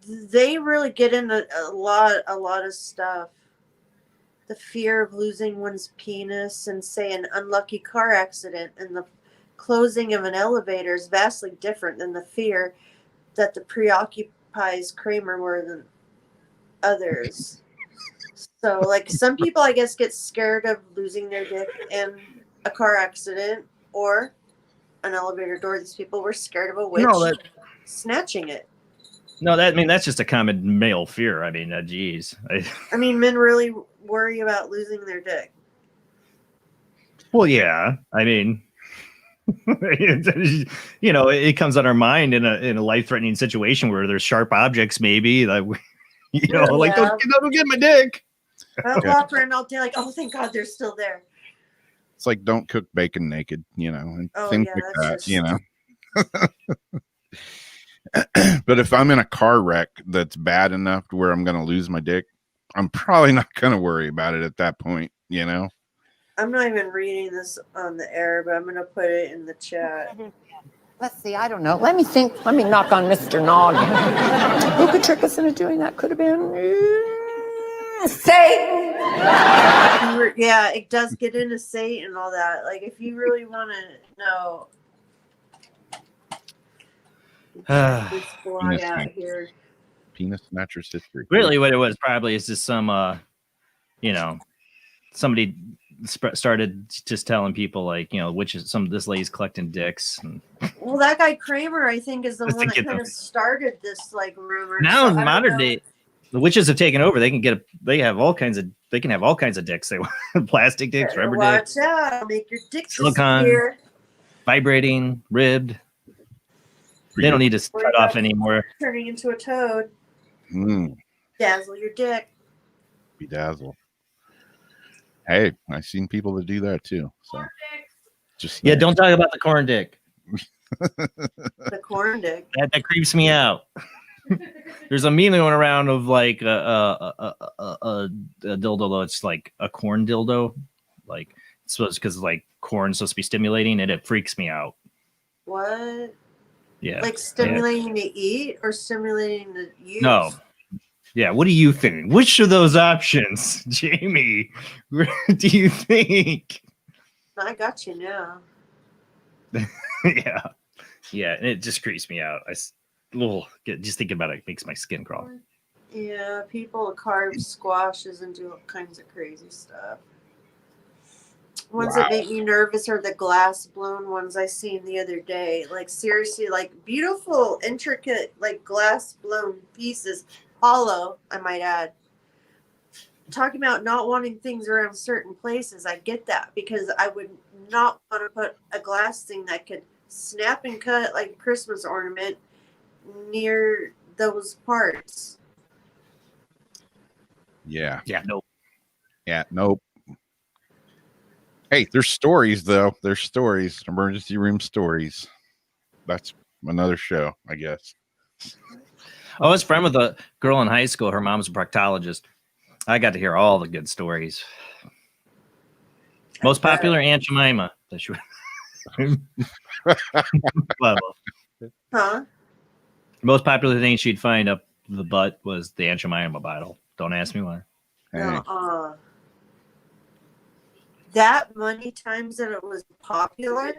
They really get into a lot of stuff. The fear of losing one's penis and say an unlucky car accident and the closing of an elevator is vastly different than the fear that the preoccupies Kramer more than others. So, like, some people, I guess, get scared of losing their dick in a car accident or an elevator door. These people were scared of a witch snatching it. No, that's just a common male fear. I mean, geez. I mean, men really worry about losing their dick. Well, yeah. I mean, you know, it comes on our mind in a life-threatening situation where there's sharp objects, maybe. Like, you know, like don't get my dick. I'll walk around all day like, oh, thank God they're still there. It's like don't cook bacon naked, you know, and things like that, you know. But if I'm in a car wreck that's bad enough to where I'm going to lose my dick, I'm probably not going to worry about it at that point, you know. I'm not even reading this on the air, but I'm going to put it in the chat. Let's see, I don't know. Let me think. Let me knock on Mr. Noggin. Who could trick us into doing that? Could have been Satan. Yeah, it does get into Satan and all that. Like, if you really want to know, this blog out here. Penis snatchers history. Really, what it was probably is just some, you know, somebody started just telling people like, you know, this lady's collecting dicks. Well, that guy Kramer, I think, is the one that kind of started this like rumor. Now in modern day, the witches have taken over. They can have all kinds of dicks. They want plastic dicks, rubber dicks. Watch out! Make your dick silicone, disappear. Vibrating, ribbed. They don't need to cut off anymore. Turning into a toad. Dazzle your dick. Bedazzle. Hey, I've seen people that do that too. So just don't talk about the corn dick. The corn dick. That creeps me out. There's a meme going around of like a dildo that's like a corn dildo, like it's supposed because like corn's supposed to be stimulating, and it freaks me out. What? Yeah. Like stimulating to eat or stimulating to use? No. Yeah. What do you think? Which of those options, Jamie? Do you think? I got you now. Yeah. Yeah. And it just creeps me out. Just thinking about it makes my skin crawl. Yeah. People carve squashes and do all kinds of crazy stuff. Ones that make me nervous are the glass blown ones I seen the other day. Like seriously, like beautiful, intricate, like glass blown pieces, hollow, I might add. Talking about not wanting things around certain places, I get that because I would not want to put a glass thing that could snap and cut like a Christmas ornament near those parts. Yeah. Yeah. Nope. Yeah. Nope. Hey, there's stories though. There's stories, emergency room stories. That's another show, I guess. I was friend with a girl in high school. Her mom's a proctologist. I got to hear all the good stories. Most popular, Aunt Jemima. Huh? Most popular thing she'd find up the butt was the Aunt Jemima bottle. Don't ask me why. Hey. That many times that it was popular?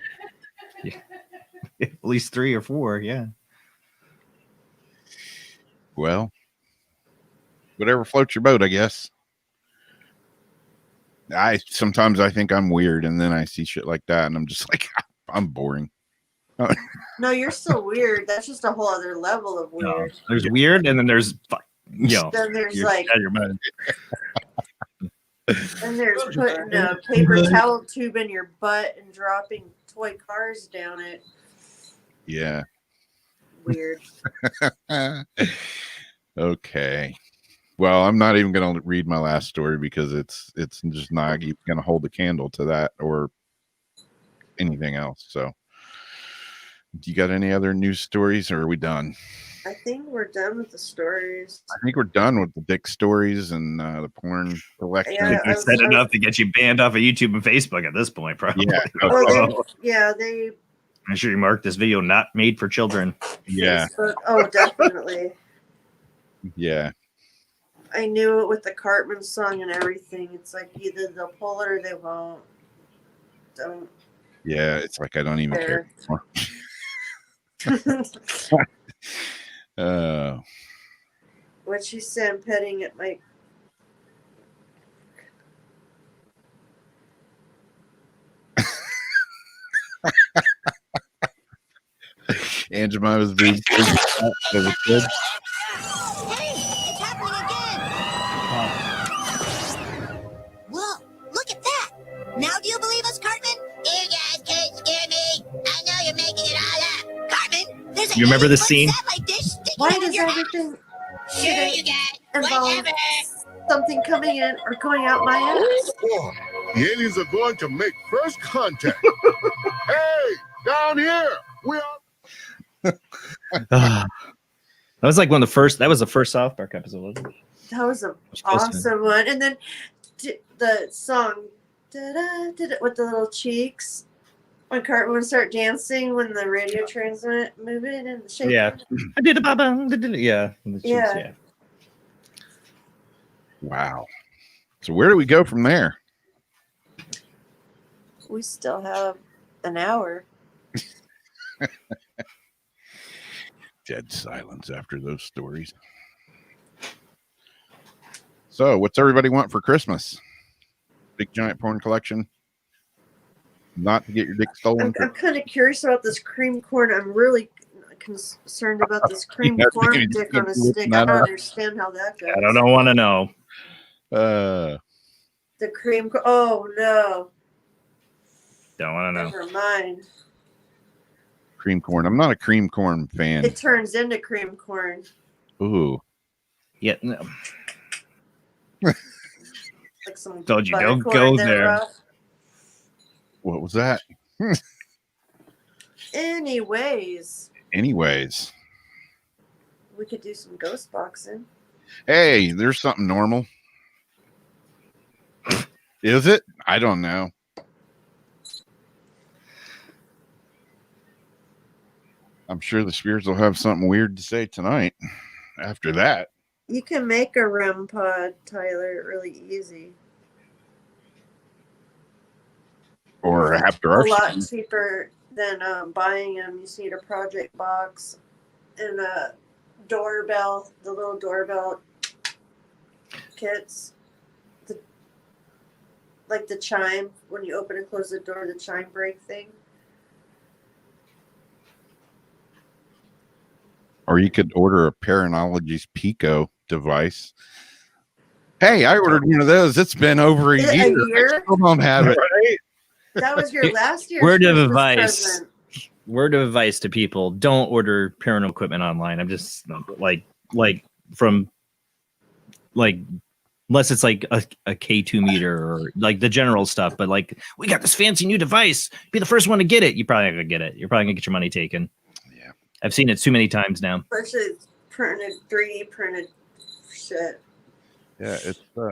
Yeah. At least 3 or 4, yeah. Well, whatever floats your boat, I guess. Sometimes I think I'm weird, and then I see shit like that, and I'm just like, I'm boring. No, you're so weird. That's just a whole other level of weird. No, there's weird, and then there's then there's like your mind. and there's putting a paper towel tube in your butt and dropping toy cars down it. Yeah. Weird. Okay. Well, I'm not even going to read my last story because it's just not going to hold a candle to that or anything else. So Do you got any other news stories, or are we done? I think we're done with the stories. I think we're done with the dick stories and the porn collection. Yeah, We've said enough to get you banned off of YouTube and Facebook at this point, probably. Yeah. Oh, they I'm sure you marked this video not made for children. Yeah. Facebook. Oh, definitely. Yeah. I knew it with the Cartman song and everything. It's like either they'll pull it or they won't. Don't Yeah. It's like I don't even care anymore. What she said, petting at my. Aunt Jemima's being as a kid. Hey, it's happening again. Whoa, look at that. Now do you believe us, Cartman? You guys can't scare me. I know you're making it all up. Cartman, there's a You remember this 80-foot scene? satellite dish sticking Why out of does your everything Sure, you guys. involve Whatever. something coming in or going out my ass? Boy, the aliens are going to make first contact. Hey, down here. We are. That was like one of the first. That was the first South Park episode, wasn't it? That was an was close to awesome one. And then the song did it with the little cheeks. When Cartman would start dancing when the radio trains went moving and shaking. Yeah. I did a baba. Yeah. Yeah. Wow. So where do we go from there? We still have an hour. Dead silence after those stories. So what's everybody want for Christmas? Big giant porn collection? Not to get your dick stolen? I'm kind of curious about this cream corn. I'm really concerned about this cream Yeah, corn maybe dick just on a look stick. that I don't up. understand how that goes. I don't want to know. The cream. Oh no. Don't want to know. Never mind. Cream corn. I'm not a cream corn fan. It turns into cream corn. Ooh. Yeah. No. Like some Told you, don't buttercorn go that there. rough. What was that? Anyways, we could do some ghost boxing. Hey, there's something normal. Is it? I don't know. I'm sure the spirits will have something weird to say tonight after that. You can make a REM pod, Tyler, really easy. Or after our A lot show. cheaper than buying them. You just need a project box and a doorbell, the little doorbell kits. Like the chime, when you open and close the door, the chime break thing. Or you could order a Paranology's Pico device. Hey, I ordered one of those. It's been over a Is it year. a year? I still don't have it. That was your last year's Word of Christmas advice. present. Word of advice to people: don't order paranormal equipment online. I'm just like unless it's like a K2 meter or like the general stuff. But like, we got this fancy new device. Be the first one to get it. You're probably not gonna get it. You're probably gonna get your money taken. Yeah. I've seen it too many times now. Especially printed, 3D printed shit. Yeah,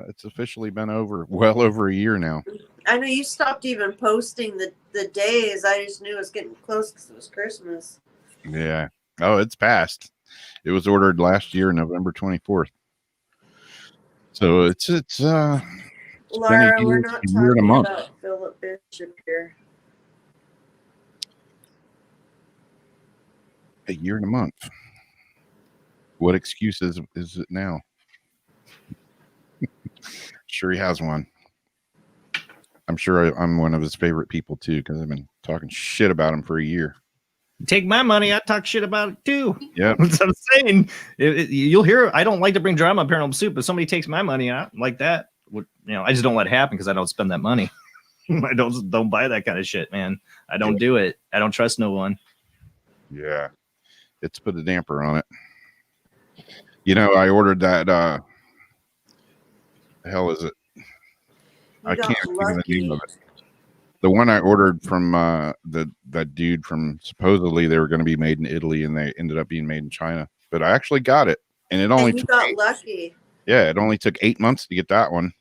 it's officially been well over a year now. I know you stopped even posting the days. I just knew it was getting close because it was Christmas. Yeah. Oh, it's passed. It was ordered last year, November 24th. So it's been Laura, a we're year, not a year and a talking month. about Philip Bishop here. A year and a month. What excuse is it now? Sure, he has one. I'm sure I'm one of his favorite people too, because I've been talking shit about him for a year. Take my money. I talk shit about it too. Yeah. That's what I'm saying. You'll hear. I don't like to bring drama on Paranormal Soup, but somebody takes my money out like that. I just don't let it happen because I don't spend that money. I don't buy that kind of shit, man. I don't do it. I don't trust no one. Yeah. It's put a damper on it. I ordered that the hell is it? I can't think of the name of it. The one I ordered from that dude from, supposedly they were going to be made in Italy, and they ended up being made in China. But I actually got it, and it only And you took got lucky, it only took 8 months to get that one,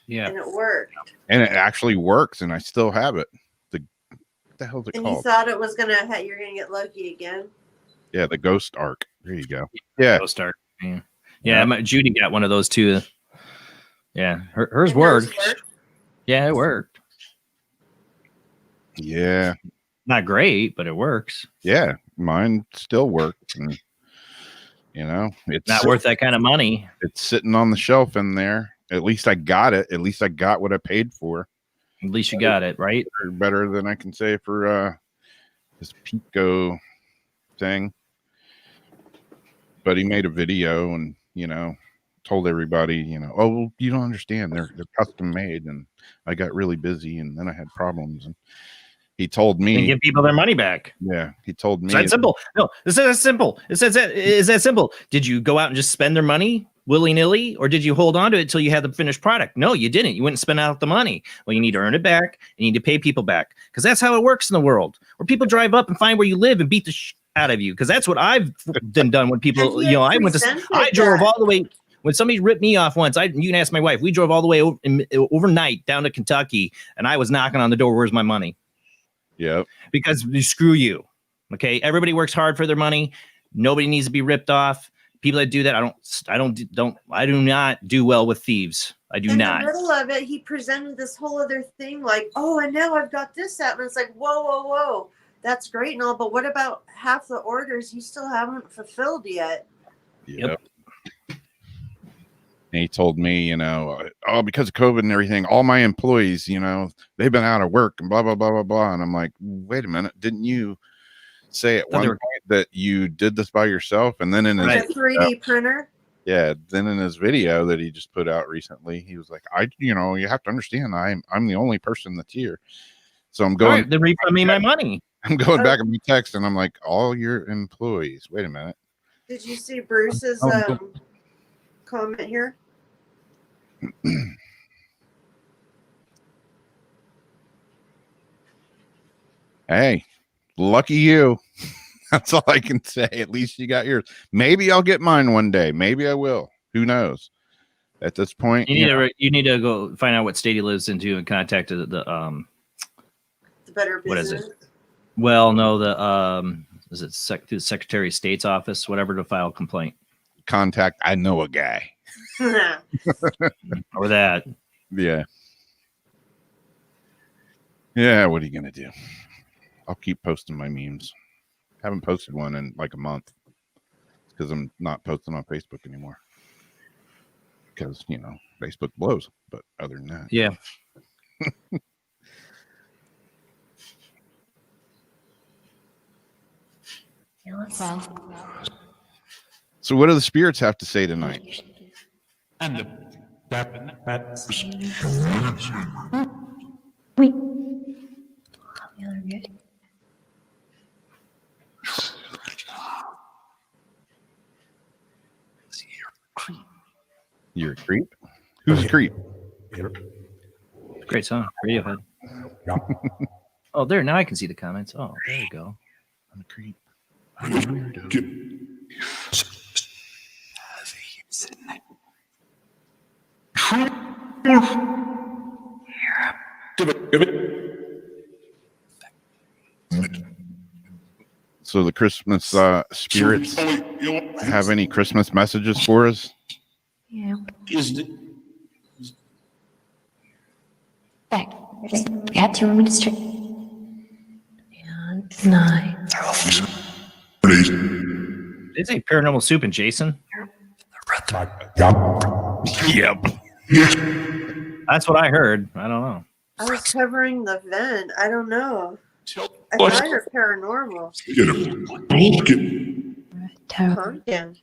Yeah. and it worked. and it actually works, and I still have it. What the hell's it And you called? thought it was you're gonna get lucky again. Yeah, the Ghost Arc. There you go. Yeah, Ghost Arc. Yeah, Judy got one of those too. Yeah, hers And worked. yours worked? Yeah, it worked. yeah, Not great, but it works. yeah. Mine still works, and it's Not worth that kind of money. It's sitting on the shelf in there. At least I got it. At least I got what I paid for. At least you got it, right? Better than I can say for this Pico thing. But he made a video and told everybody, oh, well, you don't understand. They're custom made, and I got really busy, and then I had problems. And he told me, And give people their money back. yeah, he told me It's that simple. No, it's that simple. Is that simple? Did you go out and just spend their money willy-nilly, or did you hold on to it until you had the finished product? No, you didn't. You wouldn't spend out the money. Well, you need to earn it back, and you need to pay people back, because that's how it works in the world, where people drive up and find where you live and beat the out of you. Because that's what I've done when people, I drove all the way. When somebody ripped me off once, you can ask my wife. We drove all the way overnight down to Kentucky, and I was knocking on the door. Where's my money? Yeah. Because screw you. Okay. Everybody works hard for their money. Nobody needs to be ripped off. People that do that, I do not do well with thieves. I do not. In the middle of it, he presented this whole other thing like, oh, and now I've got this out. And it's like, whoa. That's great and all, but what about half the orders you still haven't fulfilled yet? Yep. And he told me, because of COVID and everything, all my employees, they've been out of work and blah, blah, blah, blah, blah. And I'm like, wait a minute. Didn't you say at one point that you did this by yourself? And then in his 3D printer? Yeah. Then in his video that he just put out recently, he was like, you have to understand, I'm the only person that's here. So I'm going. Right, then refund me my money. I'm going back and text, and I'm like, all your employees. Wait a minute. Did you see Bruce's comment here? Hey, lucky you. That's all I can say. At least you got yours. Maybe I'll get mine one day. Maybe I will. Who knows? At this point, you need to go find out what state he lives into and contact the Better Business. What is it? Well, no, is it the Secretary of State's office, whatever, to file a complaint. Contact. I know a guy. Or that. Yeah. Yeah. What are you gonna do? I'll keep posting my memes. Haven't posted one in like a month because I'm not posting on Facebook anymore. Because Facebook blows. But other than that, yeah. So what do the spirits have to say tonight? And You're a creep? Who's a creep? Great song. Radiohead. Oh, there. Now I can see the comments. Oh, there you go. I'm a creep. So the Christmas spirits have any Christmas messages for us? Yeah. Back. Yeah, do you want me to straight? And 9. Is it Paranormal Soup and Jason? Yep. That's what I heard. I don't know. I was covering the vent. I don't know. I thought you were paranormal. Pumpkin.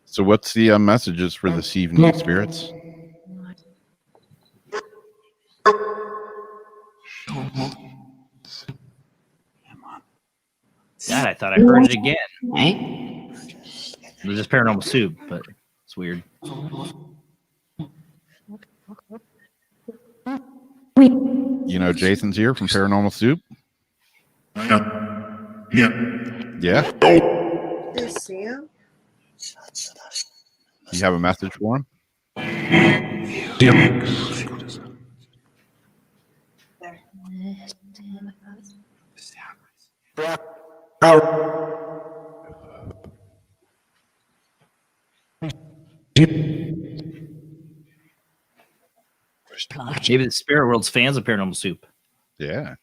So what's the messages for this evening, spirits? God, I thought I heard it again. It was just Paranormal Soup, but it's weird. You know, Jason's here from Paranormal Soup. Yeah. They see him? You have a message for him? Maybe the spirit world's fans of Paranormal Soup. Yeah.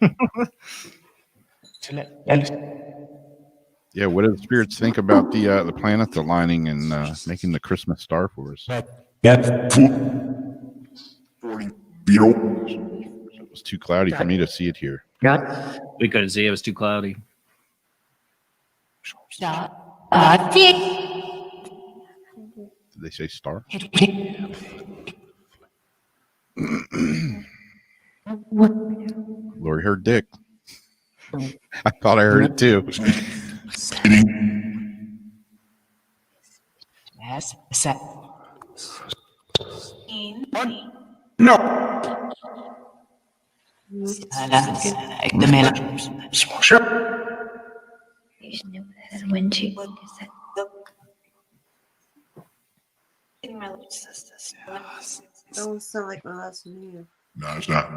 Yeah, what do the spirits think about the planets aligning and making the Christmas star for us? It was too cloudy for me to see it here. We couldn't see it. It was too cloudy. Did they say star? Lori heard Dick. I thought I heard it too. When she Don't sound like my last name. No, it's not.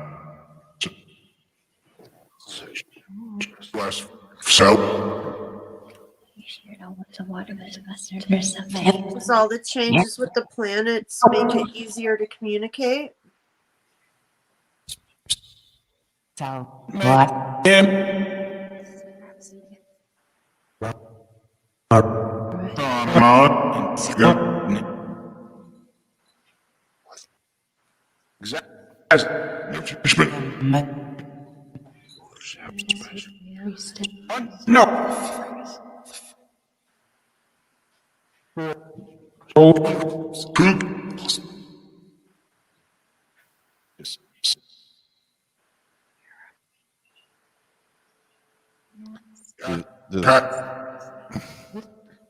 Does all the changes with the planets make it easier to communicate?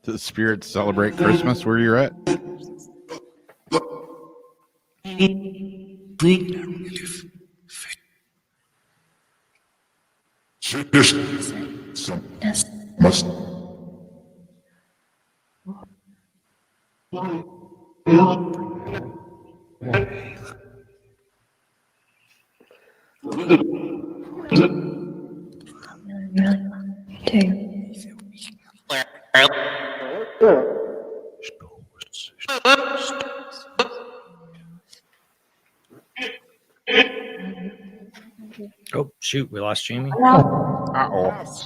Do the spirits celebrate Christmas where you're at? Must. Oh, shoot. We lost Jamie. Lost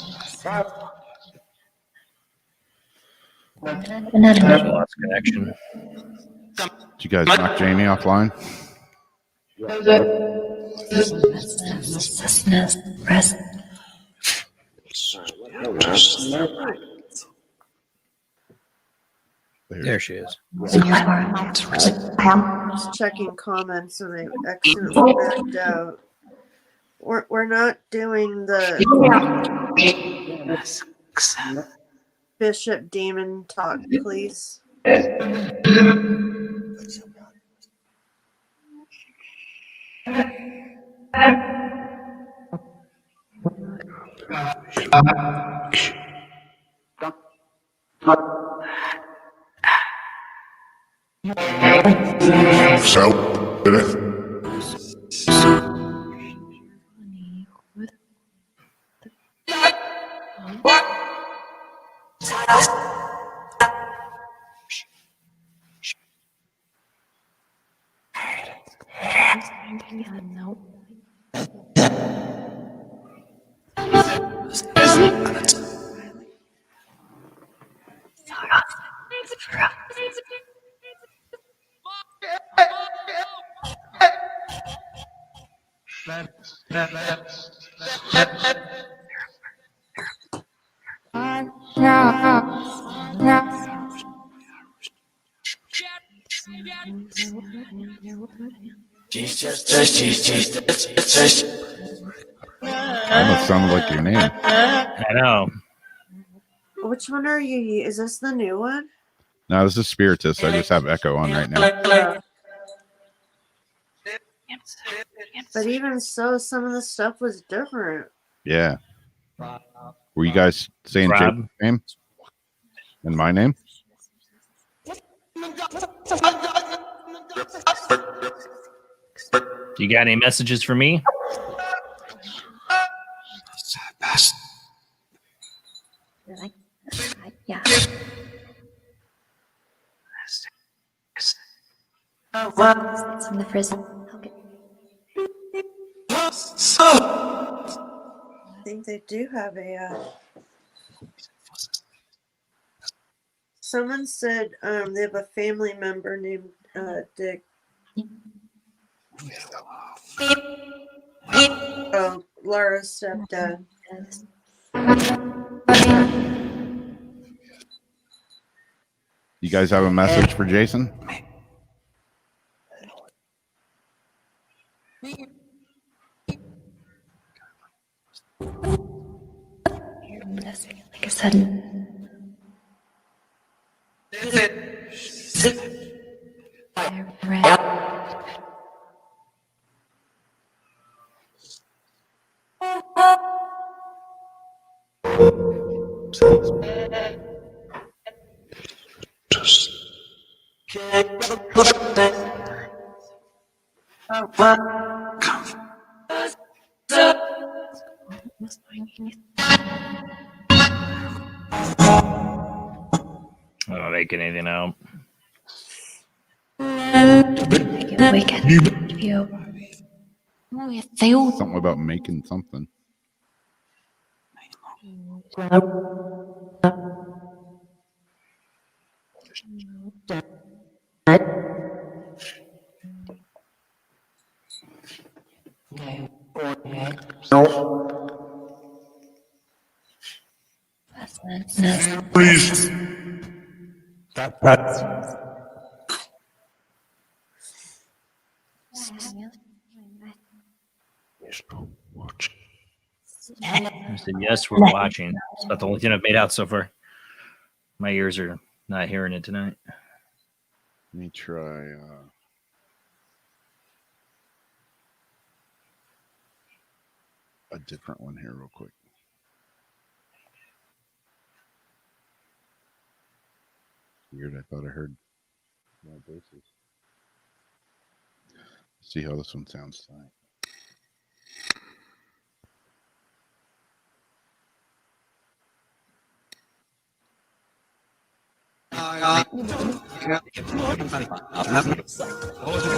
connection. Did you guys knock Jamie offline? There she is. Just checking comments and I accidentally backed out. We're not doing the Bishop Demon talk, please. Almost sounded like your name. I know. Which one are you? Is this the new one? No, this is Spiritus. I just have Echo on right now. But even so, some of the stuff was different. Yeah. Were you guys saying Rob? Jason's name and my name? You got any messages for me? Yeah. It's in the fridge. Okay. I think they do have a. Someone said they have a family member named Dick. Oh, Laura's stepdad. You guys have a message for Jason? Like a sudden. I'm not making anything out. Wake up. You. They all. Something about making something. Please. I said, yes, we're watching. It's about the only thing I've made out so far. My ears are not hearing it tonight. Let me try. A different one here, real quick. Weird. I thought I heard more voices. See how this one sounds tonight.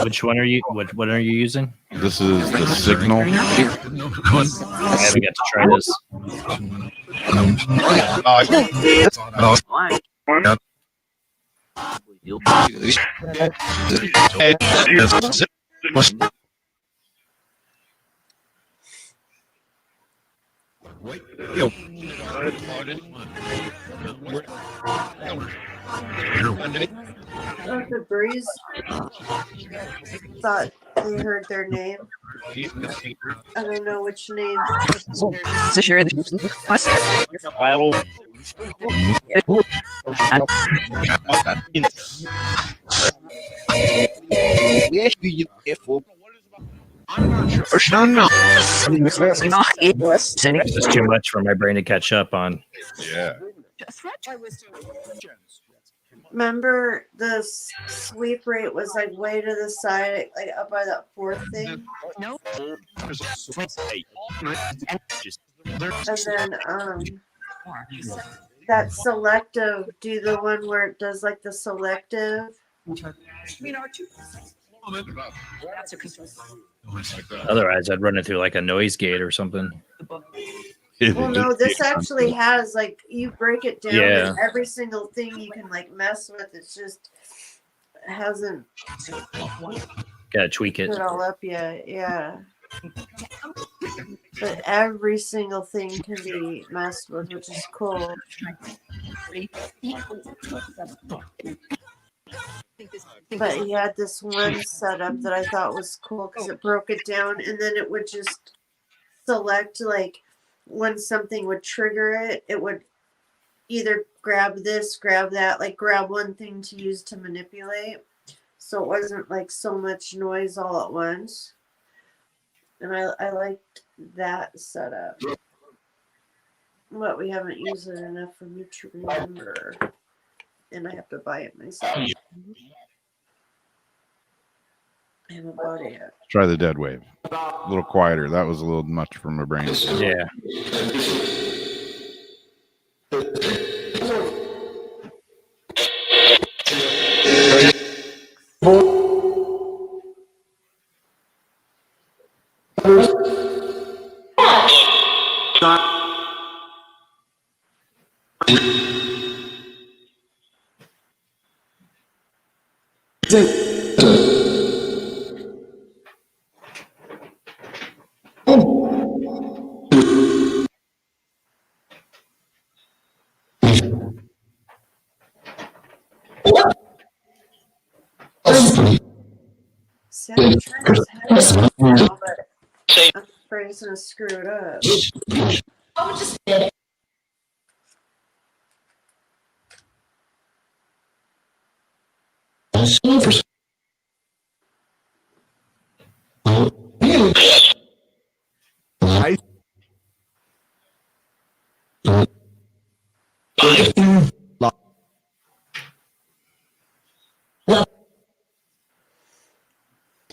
Which one are you? What are you using? This is the Signal. I haven't got to try this. The Breeze thought they heard their name. I don't know which name. It's just too much for my brain to catch up on. Yeah. Remember the sweep rate was like way to the side, like up by that fourth thing. And then that selective, do the one where it does like the selective. Otherwise, I'd run it through like a noise gate or something. Well, no, this actually has like you break it down, Yeah. and every single thing you can like mess with. It's just hasn't Gotta tweak it. put all up yet. Yeah, but every single thing can be messed with, which is cool. But he had this one setup that I thought was cool because it broke it down, and then it would just select like when something would trigger it, it would either grab this, grab that, like grab one thing to use to manipulate. So it wasn't like so much noise all at once. And I liked that setup. But we haven't used it enough for me to remember. And I have to buy it myself. I haven't bought it yet. Try the dead wave. A little quieter. That was a little much for my brain. Yeah. See, I'm trying to have it now, but I'm afraid it's gonna screw it up.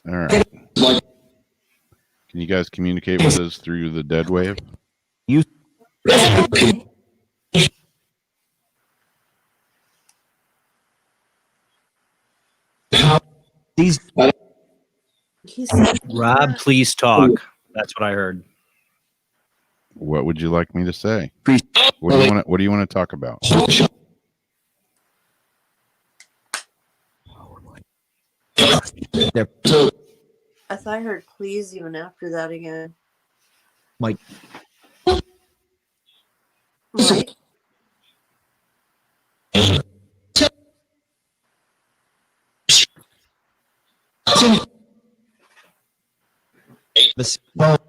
All right. Can you guys communicate with us through the dead wave? He said, Rob, please talk. That's what I heard. What would you like me to say? What do you want to talk about? I thought I heard please even after that again. Mike. Mike?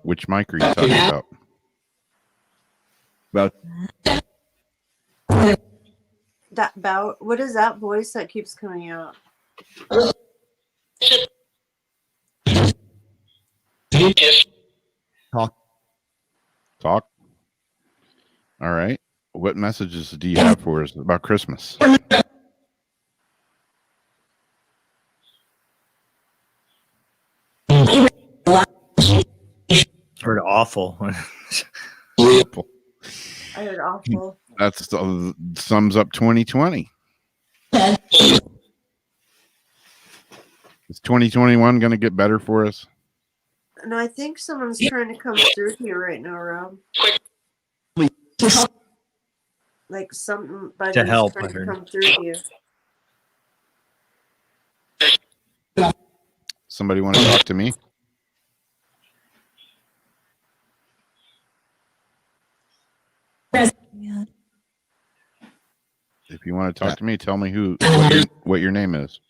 Which mic are you talking about? That bout. What is that voice that keeps coming out? Talk. All right. What messages do you have for us about Christmas? Heard awful. I heard awful. That's sums up 2020. Is 2021 going to get better for us? No, I think someone's trying to come through here right now, Rob. Like somebody To help, trying I to heard. come through you. Somebody want to talk to me? If you want to talk to me, tell me what your name is.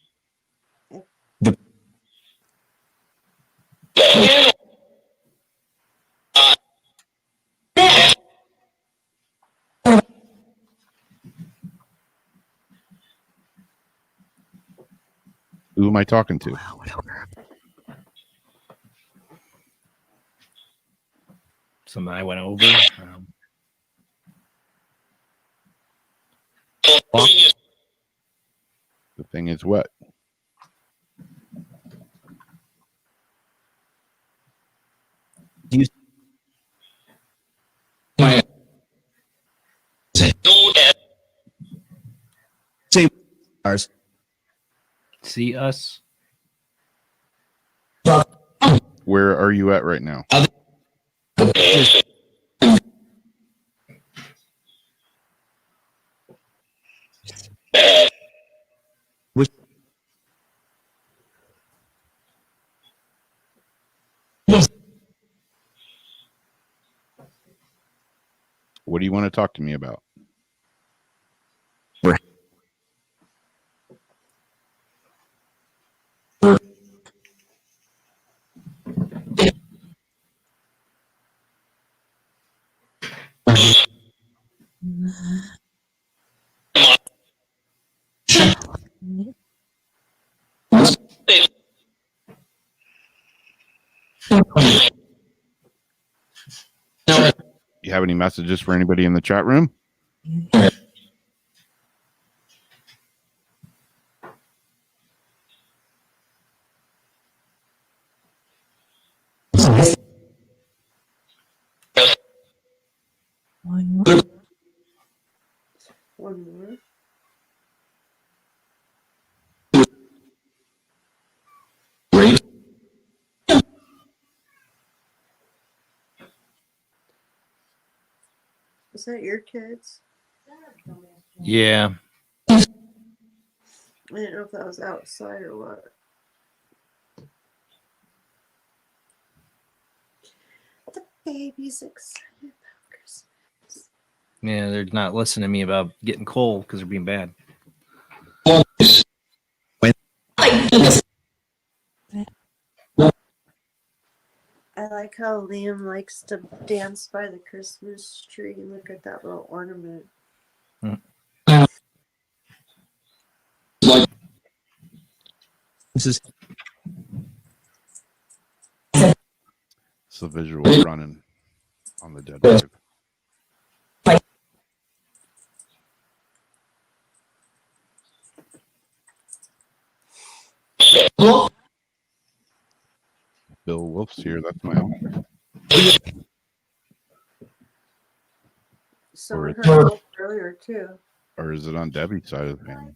Who am I talking to? Something I went over. The thing is what? See us? Where are you at right now? What do you want to talk to me about? You have any messages for anybody in the chat room? One more. Is that your kids? Yeah. I didn't know if that was outside or what. The baby's excited about Christmas. Yeah, they're not listening to me about getting cold because they're being bad. I like how Liam likes to dance by the Christmas tree and look at that little ornament. This is It's the visual running on the dead wave. Bill Wolf's here. That's my uncle. Someone Or- heard Wolf earlier too. Or is it on Debbie's side of the family?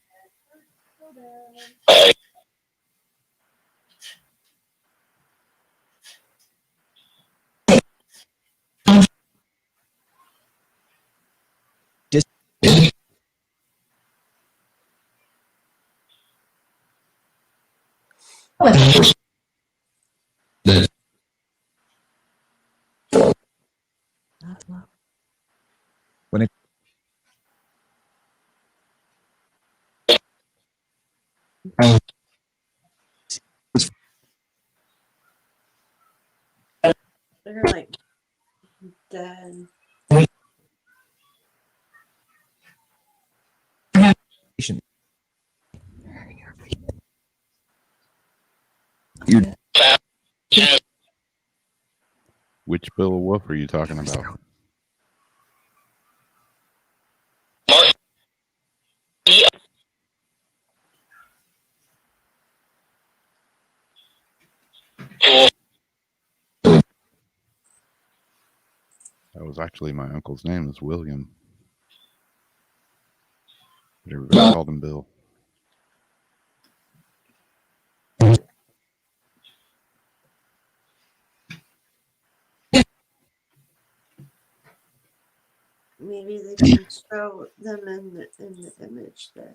when it They're like dead. Which Bill Wolf are you talking about? That was actually my uncle's name, is William. But everybody called him Bill. Maybe they can show them in the image there.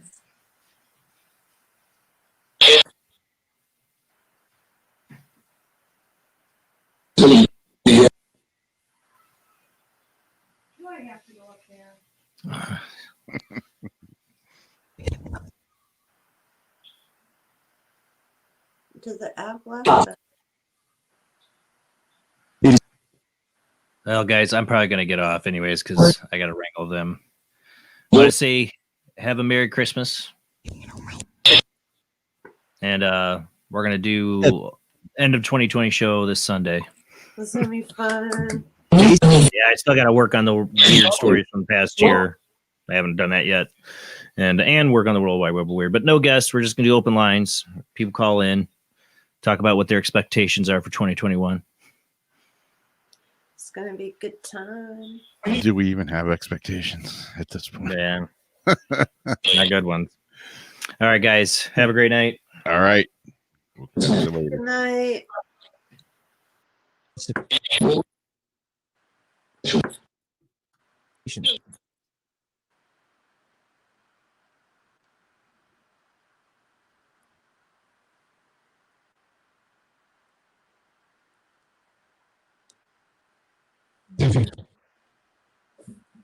Did the app left? Well, guys, I'm probably gonna get off anyways because I gotta wrangle them. I want to say have a Merry Christmas, and we're gonna do end of 2020 show this Sunday. This is gonna be fun. Yeah, I still got to work on the weird stories from the past year. I haven't done that yet, and work on the World Wide Web of Weird. But no guests. We're just gonna do open lines. People call in, talk about what their expectations are for 2021. It's gonna be a good time. Do we even have expectations at this point? Yeah, not good ones. All right, guys, have a great night. All right. We'll catch you later. Good night.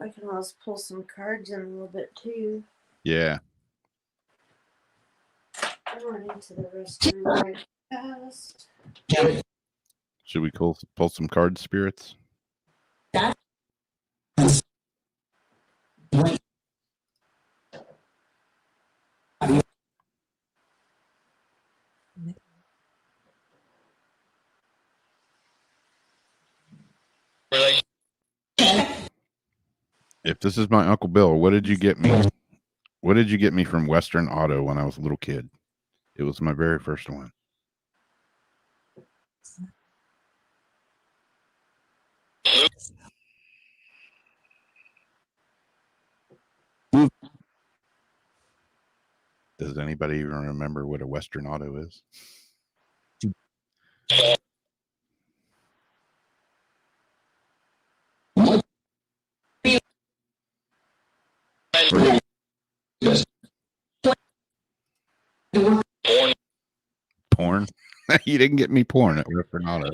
I can always pull some cards in a little bit too. Yeah. I went into the restroom right fast. Should we pull some card spirits? If this is my Uncle Bill, what did you get me? What did you get me from Western Auto when I was a little kid? It was my very first one. Does anybody even remember what a Western Auto is? Porn? You didn't get me porn at Western Auto.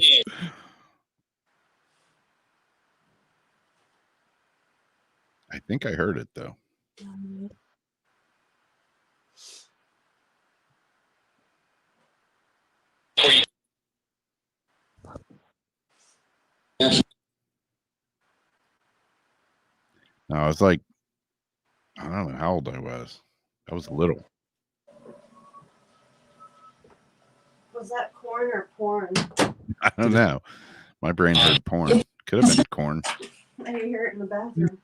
I think I heard it though. No, I was like, I don't know how old I was. I was little. Was that corn or porn? I don't know. My brain heard porn. Could have been corn. I didn't hear it in the bathroom.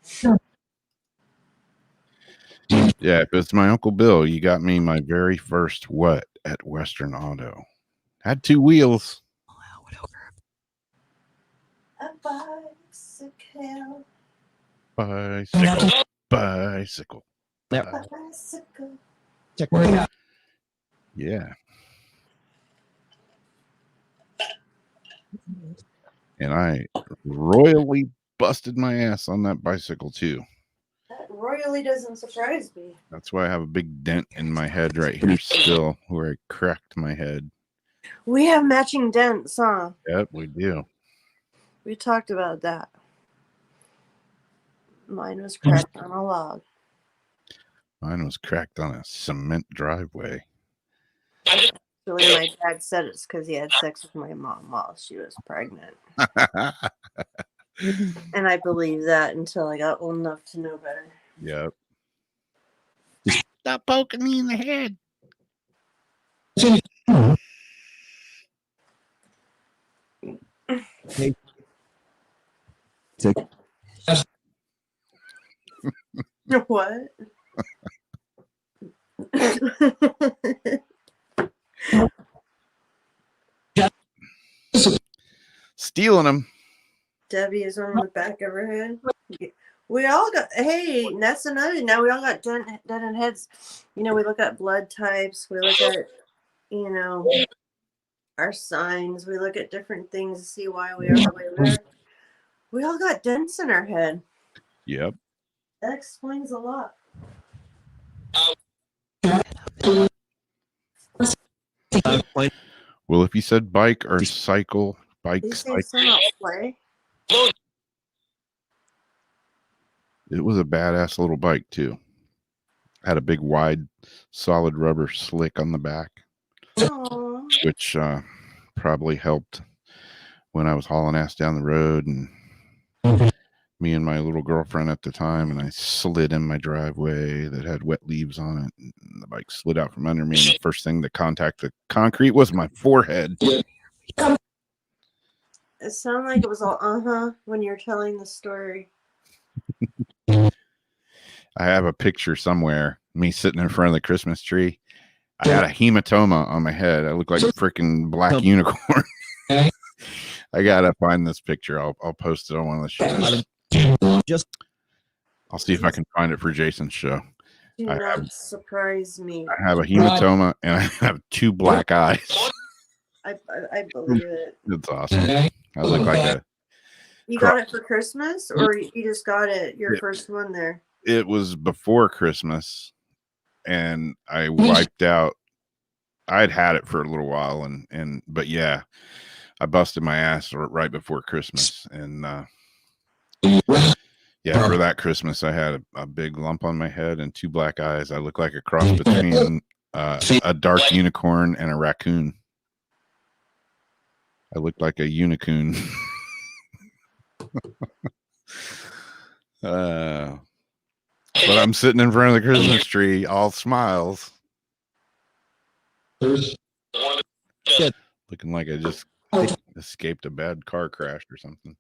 Yeah, if it's my Uncle Bill, you got me my very first what at Western Auto. Had 2 wheels. A bicycle. Bicycle. Bicycle. Bicycle. Yeah. And I royally busted my ass on that bicycle too. That royally doesn't surprise me. That's why I have a big dent in my head right here still, where I cracked my head. We have matching dents, huh? Yep, we do. We talked about that. Mine was cracked on a log. Mine was cracked on a cement driveway. Actually, my dad said it's because he had sex with my mom while she was pregnant. And I believed that until I got old enough to know better. Yep. Stop poking me in the head. What? Stealing them. Debbie is on the back of her head. We all got, hey, that's another, now we all got dead in heads. You know, we look at blood types, we look at, you know, our signs, we look at different things to see why we are the way we are. We all got dents in our head. Yep. That explains a lot. Well, if you said bike or cycle, bike, These cycle, things don't play. it was a badass little bike too. Had a big, wide, solid rubber slick on the back, Aww. which probably helped when I was hauling ass down the road, and me and my little girlfriend at the time, and I slid in my driveway that had wet leaves on it, and the bike slid out from under me, and the first thing to contact the concrete was my forehead. It sounded like it was all when you're telling the story. I have a picture somewhere, me sitting in front of the Christmas tree. I had a hematoma on my head. I looked like a freaking black unicorn. I gotta find this picture. I'll post it on one of the shows. I'll see if I can find it for Jason's show. Do not surprise me. I have a hematoma and I have 2 black eyes. I believe it. It's awesome. I look like a. You got it for Christmas, or you just got it your first one there? It was before Christmas, and I wiped out. I'd had it for a little while, but yeah, I busted my ass right before Christmas, and yeah, for that Christmas, I had a big lump on my head and 2 black eyes. I look like a cross between a dark unicorn and a raccoon. I looked like a unicoon. But I'm sitting in front of the Christmas tree, all smiles, looking like I just escaped a bad car crash or something.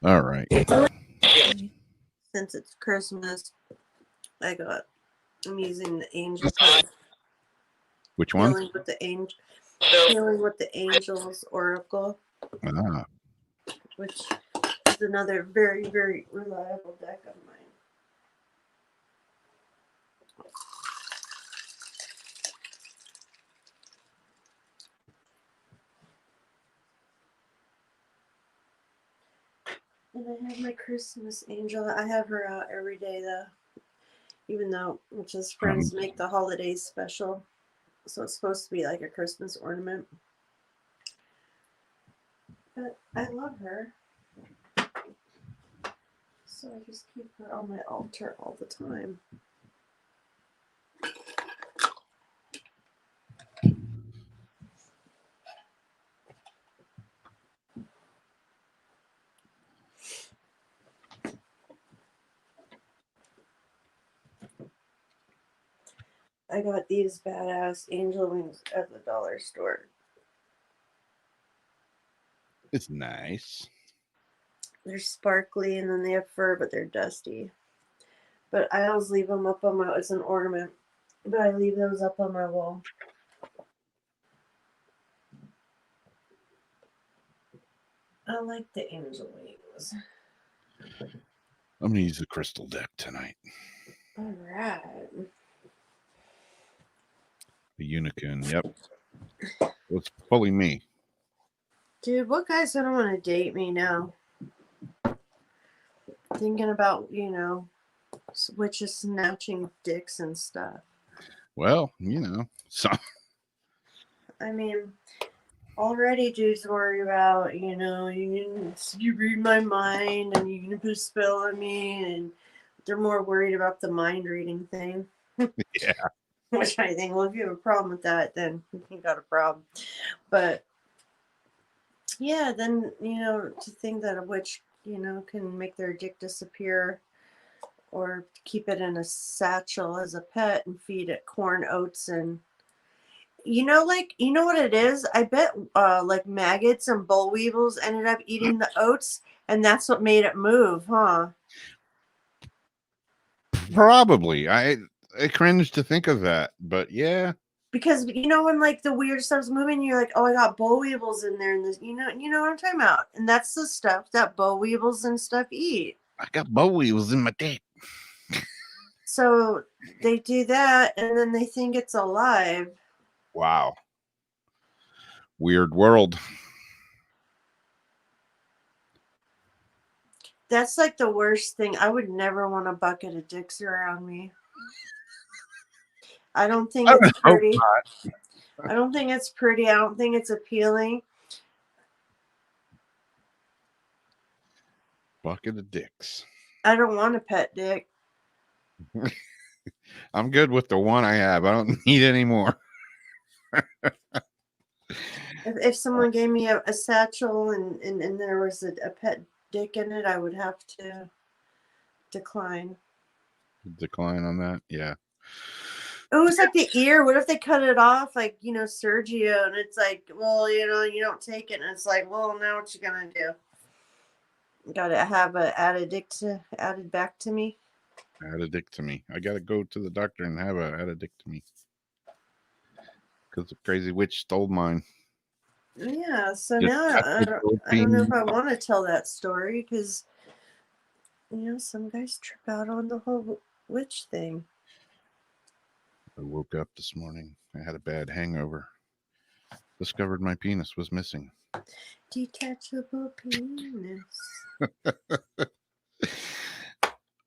All right. Since it's Christmas, I'm using the angel card. Which one? Healing with the Angels Oracle, Ah, which is another very, very reliable deck of mine. And I have my Christmas angel. I have her out every day though, even though just friends make the holidays special. So it's supposed to be like a Christmas ornament. But I love her. So I just keep her on my altar all the time. I got these badass angel wings at the dollar store. it's nice. They're sparkly and then they have fur, but they're dusty. But I always leave them up on my, it's an ornament, but I leave those up on my wall. I like the angel wings. I'm gonna use the crystal deck tonight. All right. The unicorn. Yep. It's fully me. Dude, what guys don't want to date me now? Thinking about, witches snatching dicks and stuff. Well, so I mean, already dudes worry about, you read my mind and you're going to put a spell on me. And they're more worried about the mind reading thing. yeah. Which I think, well, if you have a problem with that, then you got a problem. But yeah, then, to think that a witch, can make their dick disappear or keep it in a satchel as a pet and feed it corn, oats, and what it is? I bet like maggots and boll weevils ended up eating the oats, and that's what made it move, huh? Probably. I cringe to think of that, but yeah. Because when like the weird stuff's moving, you're like, oh, I got boll weevils in there, and this, you know what I'm talking about, and that's the stuff that boll weevils and stuff eat. I got boll weevils in my dick. So they do that, and then they think it's alive. Wow. Weird world. That's like the worst thing. I would never want a bucket of dicks around me. I don't think it's pretty. I don't think it's pretty. I don't think it's appealing. Bucket of dicks. I don't want a pet dick. I'm good with the one I have. I don't need any more. If someone gave me a satchel and there was a pet dick in it, I would have to decline. Decline on that? Yeah. Oh, it's like the ear. What if they cut it off, like, Sergio, and it's like, well, you don't take it, and it's like, well, now what you gonna do? Got to have a added back to me. Addictomy. I gotta go to the doctor and have a addictomy because the crazy witch stole mine. Yeah, so now I don't know if I want to tell that story because some guys trip out on the whole witch thing. I woke up this morning. I had a bad hangover. Discovered my penis was missing. Detachable penis.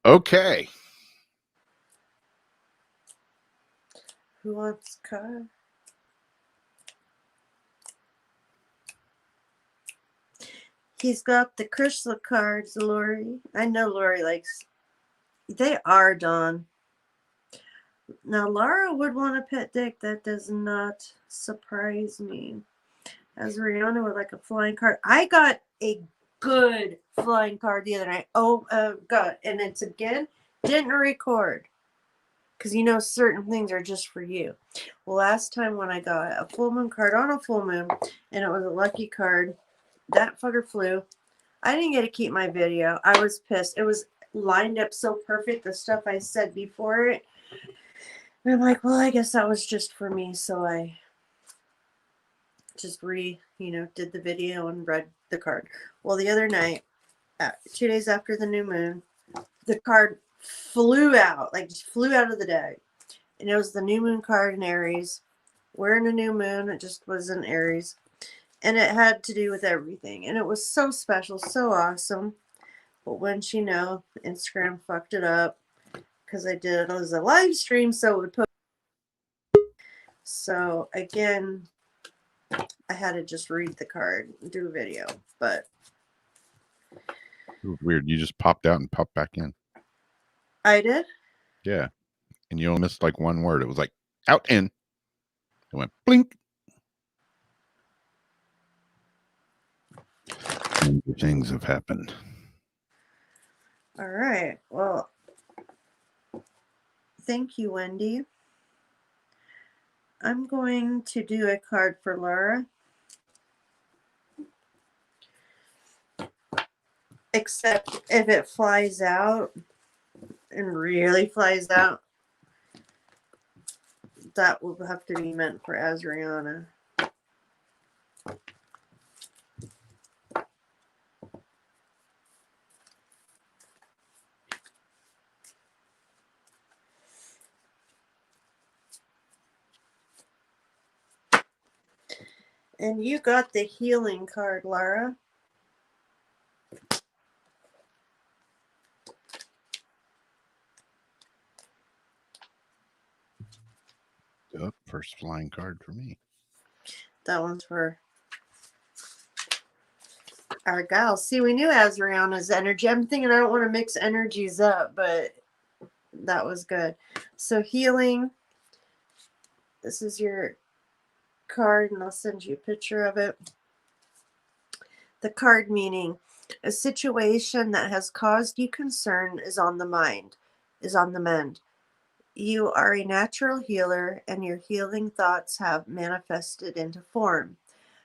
Okay. Who wants a car? He's got the crystal cards, Lori. I know Lori likes. They are, Dawn. Now, Laura would want a pet dick. That does not surprise me. As Rihanna would like a flying card. I got a good flying card the other night. Oh, God. And it's again, didn't record. because you know certain things are just for you. Well, last time when I got a full moon card on a full moon and it was a lucky card, that fucker flew. I didn't get to keep my video. I was pissed. It was lined up so perfect, the stuff I said before it. And I'm like, well, I guess that was just for me. So I just did the video and read the card. Well, the other night, 2 days after the new moon, the card flew out, like just flew out of the deck. And it was the new moon card in Aries. We're in a new moon. It just was in Aries. And it had to do with everything. And it was so special, so awesome. But once you know, Instagram fucked it up because I did it as a live stream, so it would put. So again, I had to just read the card and do a video. But It was weird. You just popped out and popped back in. I did? Yeah. And you only missed like one word. It was like out in. It went blink. And things have happened. All right. Well, thank you, Wendy. I'm going to do a card for Laura. Except if it flies out and really flies out, that will have to be meant for Azriana. And you got the healing card, Lara. Yep, first flying card for me. That one's for our gal. See, we knew Azriana's energy. I'm thinking I don't want to mix energies up, but that was good. So healing. This is your card, and I'll send you a picture of it. The card meaning a situation that has caused you concern is on the mind, is on the mend. You are a natural healer, and your healing thoughts have manifested into form.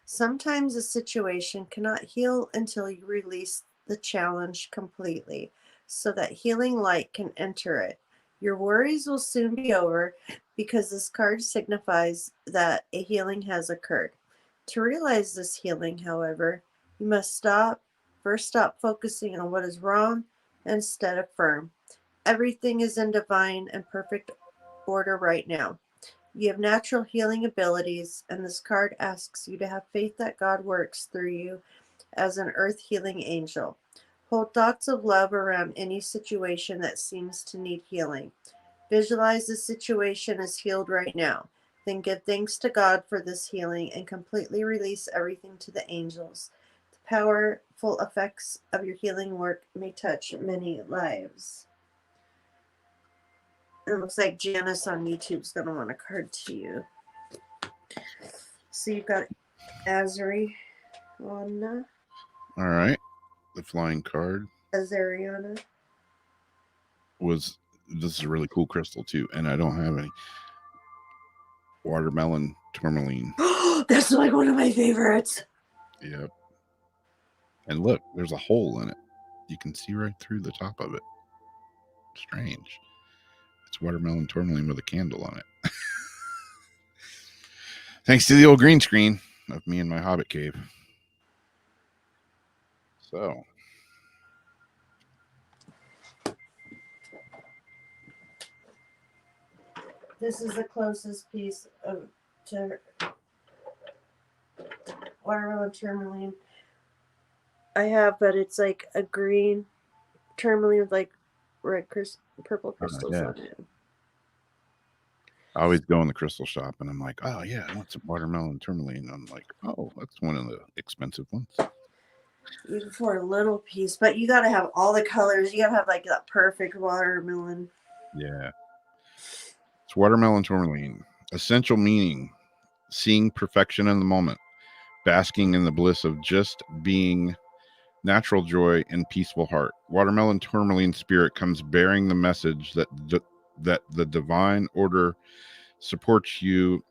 Sometimes a situation cannot heal until you release the challenge completely, so that healing light can enter it. Your worries will soon be over because this card signifies that a healing has occurred. To realize this healing, however, you must first stop focusing on what is wrong and instead affirm. Everything is in divine and perfect order right now. You have natural healing abilities, and this card asks you to have faith that God works through you as an earth healing angel. Hold thoughts of love around any situation that seems to need healing. Visualize the situation as healed right now. Then give thanks to God for this healing and completely release everything to the angels. The powerful effects of your healing work may touch many lives. It looks like Janice on YouTube is going to want a card to you. So you've got Azriana. All right. The flying card Azariana. was, this is a really cool crystal too, and I don't have any. Watermelon tourmaline. That's like one of my favorites. Yep. And look, there's a hole in it. You can see right through the top of it. Strange. It's watermelon tourmaline with a candle on it. Thanks to the old green screen of me in my hobbit cave. So. This is the closest piece to watermelon tourmaline I have, but it's like a green tourmaline with like red purple crystals on it. I always go in the crystal shop and I'm like, oh yeah, I want some watermelon tourmaline. I'm like, oh, that's one of the expensive ones. Even for a little piece, but you got to have all the colors. You got to have like that perfect watermelon. Yeah. It's watermelon tourmaline. Essential meaning: seeing perfection in the moment, basking in the bliss of just being, natural joy and peaceful heart. Watermelon tourmaline spirit comes bearing the message that that the divine order supports you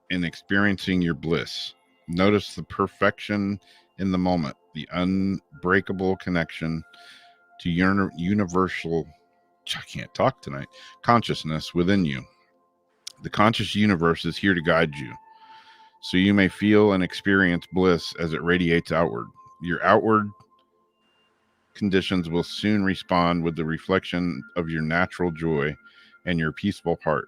in experiencing your bliss. Notice the perfection in the moment, the unbreakable connection to universal, I can't talk tonight, consciousness within you. The conscious universe is here to guide you, so you may feel and experience bliss as it radiates outward. Your outward conditions will soon respond with the reflection of your natural joy and your peaceful heart.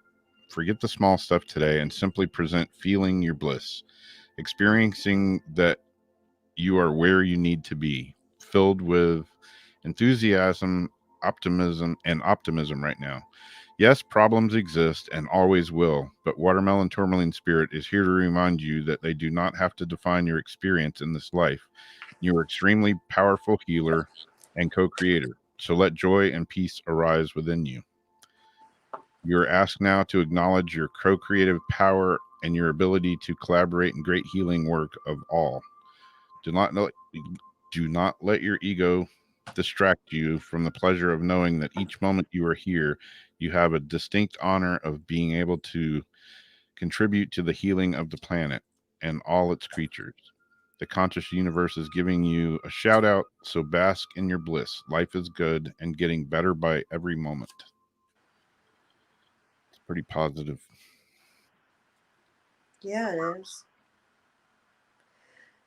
Forget the small stuff today and simply present feeling your bliss, experiencing that you are where you need to be, filled with enthusiasm, optimism right now. Yes, problems exist and always will, but Watermelon Tourmaline Spirit is here to remind you that they do not have to define your experience in this life. You are extremely powerful healer and co-creator, so let joy and peace arise within you. You are asked now to acknowledge your co-creative power and your ability to collaborate in great healing work of all. Do not let your ego distract you from the pleasure of knowing that each moment you are here, you have a distinct honor of being able to contribute to the healing of the planet and all its creatures. The conscious universe is giving you a shout out, so bask in your bliss. Life is good and getting better by every moment. It's pretty positive. Yeah, it is.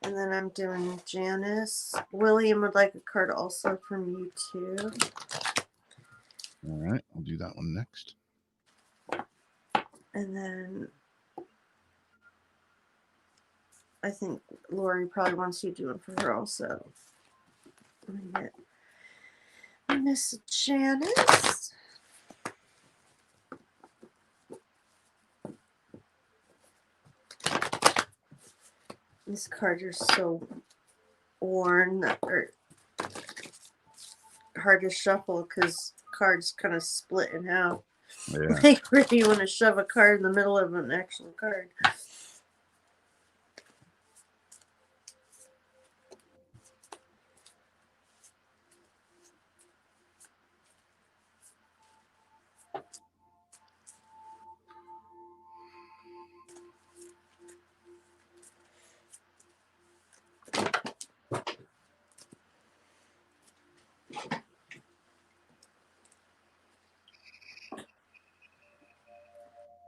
And then I'm doing Janice. William would like a card also from you too. All right, I'll do that one next. And then I think Lori probably wants you to do one for her also. Let me get Miss Janice. These cards are so worn or hard to shuffle because cards kind of split in half. Yeah. Like where you want to shove a card in the middle of an actual card.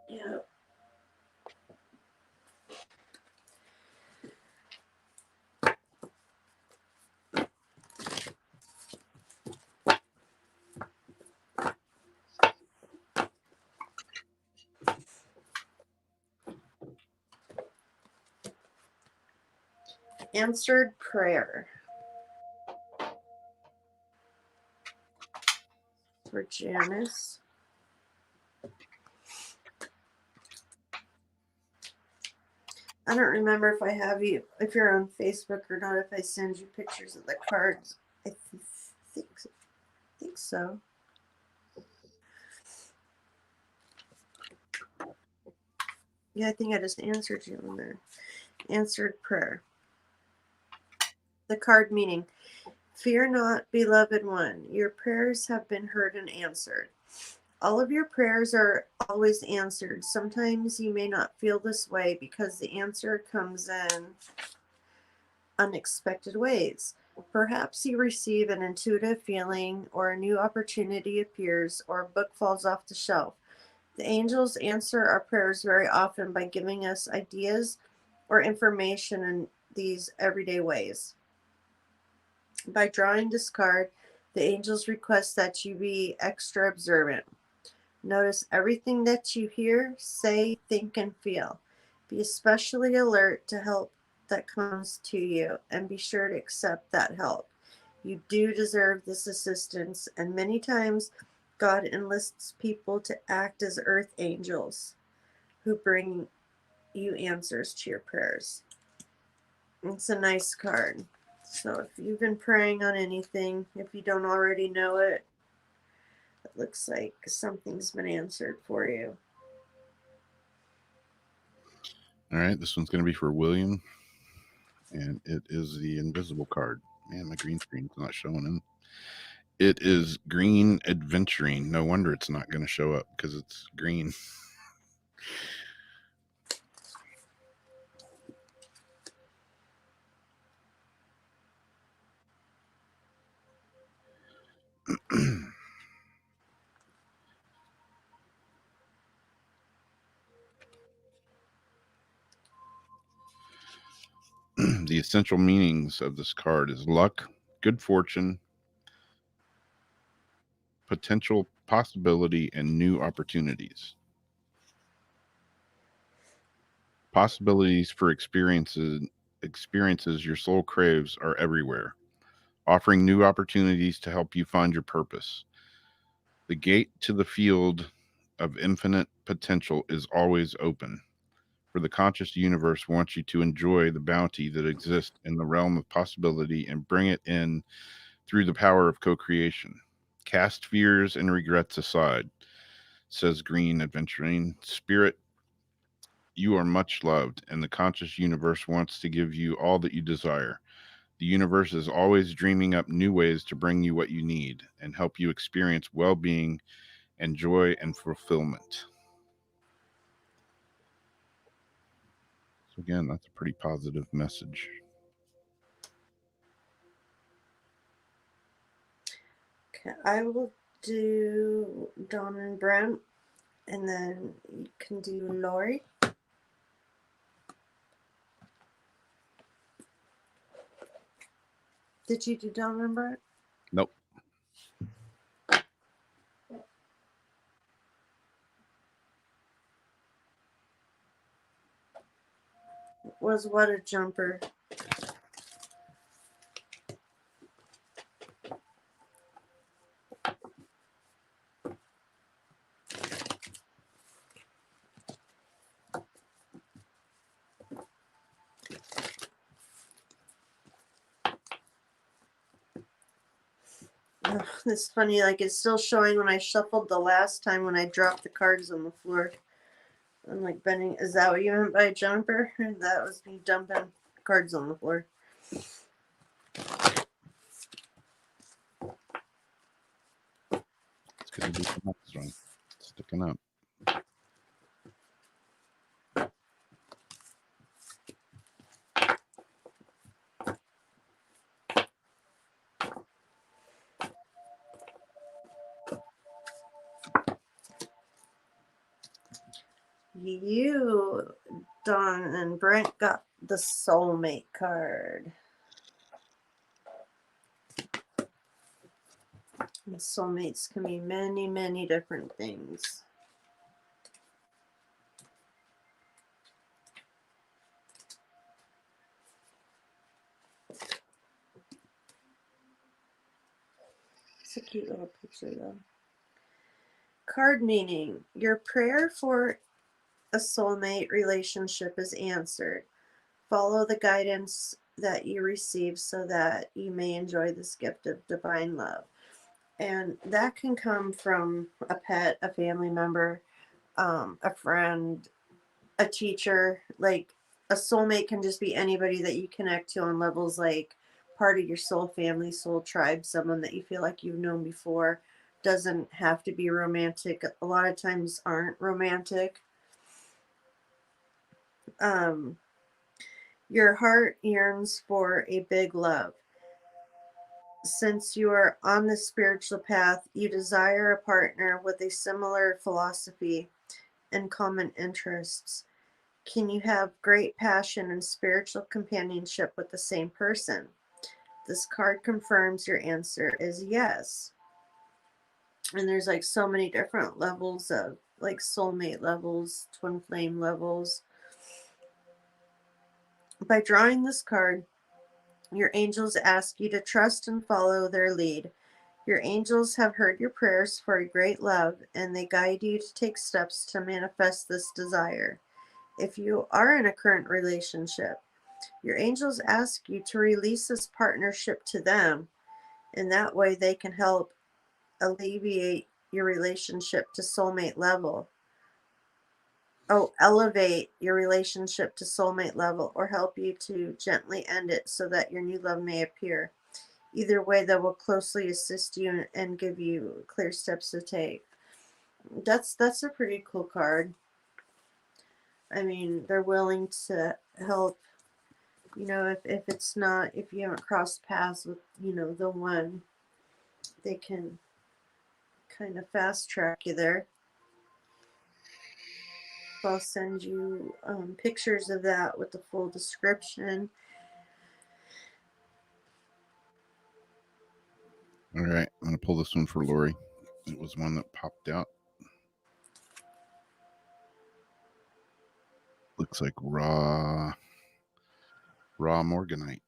Yeah. Answered prayer for Janice. I don't remember if I have you, if you're on Facebook or not, if I send you pictures of the cards. I think so. Yeah, I think I just answered you on there. Answered prayer. The card meaning, fear not, beloved one. Your prayers have been heard and answered. All of your prayers are always answered. Sometimes you may not feel this way because the answer comes in unexpected ways. Perhaps you receive an intuitive feeling, or a new opportunity appears, or a book falls off the shelf. The angels answer our prayers very often by giving us ideas or information in these everyday ways. By drawing this card, the angels request that you be extra observant. Notice everything that you hear, say, think, and feel. Be especially alert to help that comes to you, and be sure to accept that help. You do deserve this assistance, and many times God enlists people to act as earth angels who bring you answers to your prayers. It's a nice card. So if you've been praying on anything, if you don't already know it, it looks like something's been answered for you. All right, this one's going to be for William, and it is the invisible card. Man, my green screen's not showing him. It is green adventuring. No wonder it's not going to show up because it's green. The essential meanings of this card is luck, good fortune, potential possibility, and new opportunities. Possibilities for experiences your soul craves are everywhere, offering new opportunities to help you find your purpose. The gate to the field of infinite potential is always open, for the conscious universe wants you to enjoy the bounty that exists in the realm of possibility and bring it in through the power of co-creation. Cast fears and regrets aside, says Green Adventuring. Spirit, you are much loved, and the conscious universe wants to give you all that you desire. The universe is always dreaming up new ways to bring you what you need and help you experience well-being and joy and fulfillment. So again, that's a pretty positive message. Okay, I will do Don and Brent, and then you can do Lori. Did you do Don and Brent? Nope. Was what a jumper. Ugh, this is funny, like it's still showing when I shuffled the last time when I dropped the cards on the floor. I'm like bending. Is that what you meant by jumper? That was me dumping cards on the floor. It's going to be the next one. Sticking up. You, Don and Brent, got the soulmate card. And soulmates can be many, many different things. It's a cute little picture, though. Card meaning: your prayer for a soulmate relationship is answered. Follow the guidance that you receive so that you may enjoy this gift of divine love. And that can come from a pet, a family member, a friend, a teacher. Like a soulmate can just be anybody that you connect to on levels like part of your soul family, soul tribe, someone that you feel like you've known before. Doesn't have to be romantic. A lot of times aren't romantic. Your heart yearns for a big love. Since you are on the spiritual path, you desire a partner with a similar philosophy and common interests. Can you have great passion and spiritual companionship with the same person? This card confirms your answer is yes. And there's like so many different levels of like soulmate levels, twin flame levels. By drawing this card, your angels ask you to trust and follow their lead. Your angels have heard your prayers for a great love, and they guide you to take steps to manifest this desire. If you are in a current relationship, your angels ask you to release this partnership to them, and that way they can help alleviate your relationship to soulmate level. Elevate your relationship to soulmate level, or help you to gently end it so that your new love may appear. either way that will closely assist you and give you clear steps to take. That's a pretty cool card. I mean, they're willing to help, you know, if it's not, if you haven't crossed paths with, you know, the one, they can kind of fast track you there. I'll send you pictures of that with the full description. All right, I'm gonna pull this one for Lori. It was one that popped out. Looks like raw Morganite.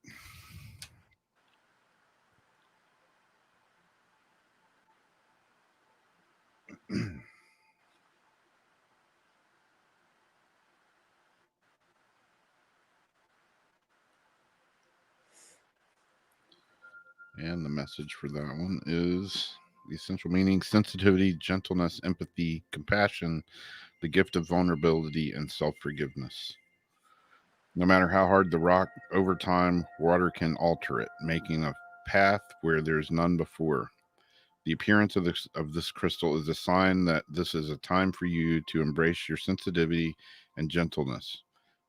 And the message for that one is the essential meaning: sensitivity, gentleness, empathy, compassion, the gift of vulnerability, and self-forgiveness. No matter how hard the rock, over time, water can alter it, making a path where there's none before. The appearance of this crystal is a sign that this is a time for you to embrace your sensitivity and gentleness.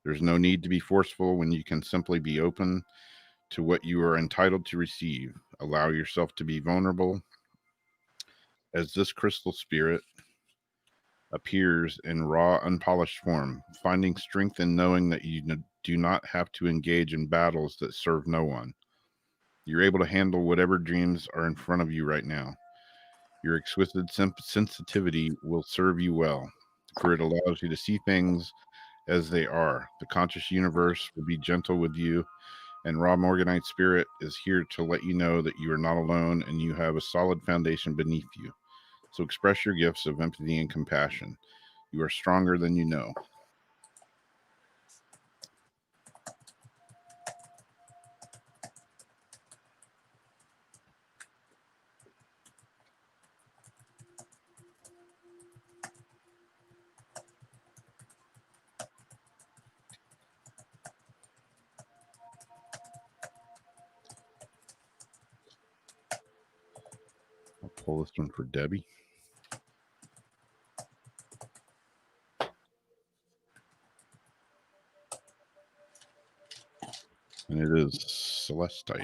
There's no need to be forceful when you can simply be open to what you are entitled to receive. Allow yourself to be vulnerable as this crystal spirit appears in raw, unpolished form, finding strength in knowing that you do not have to engage in battles that serve no one. You're able to handle whatever dreams are in front of you right now. Your exquisite sensitivity will serve you well, for it allows you to see things as they are. The conscious universe will be gentle with you, and Raw Morganite Spirit is here to let you know that you are not alone and you have a solid foundation beneath you. So express your gifts of empathy and compassion. You are stronger than you know. I'll pull this one for Debbie. And it is Celestite.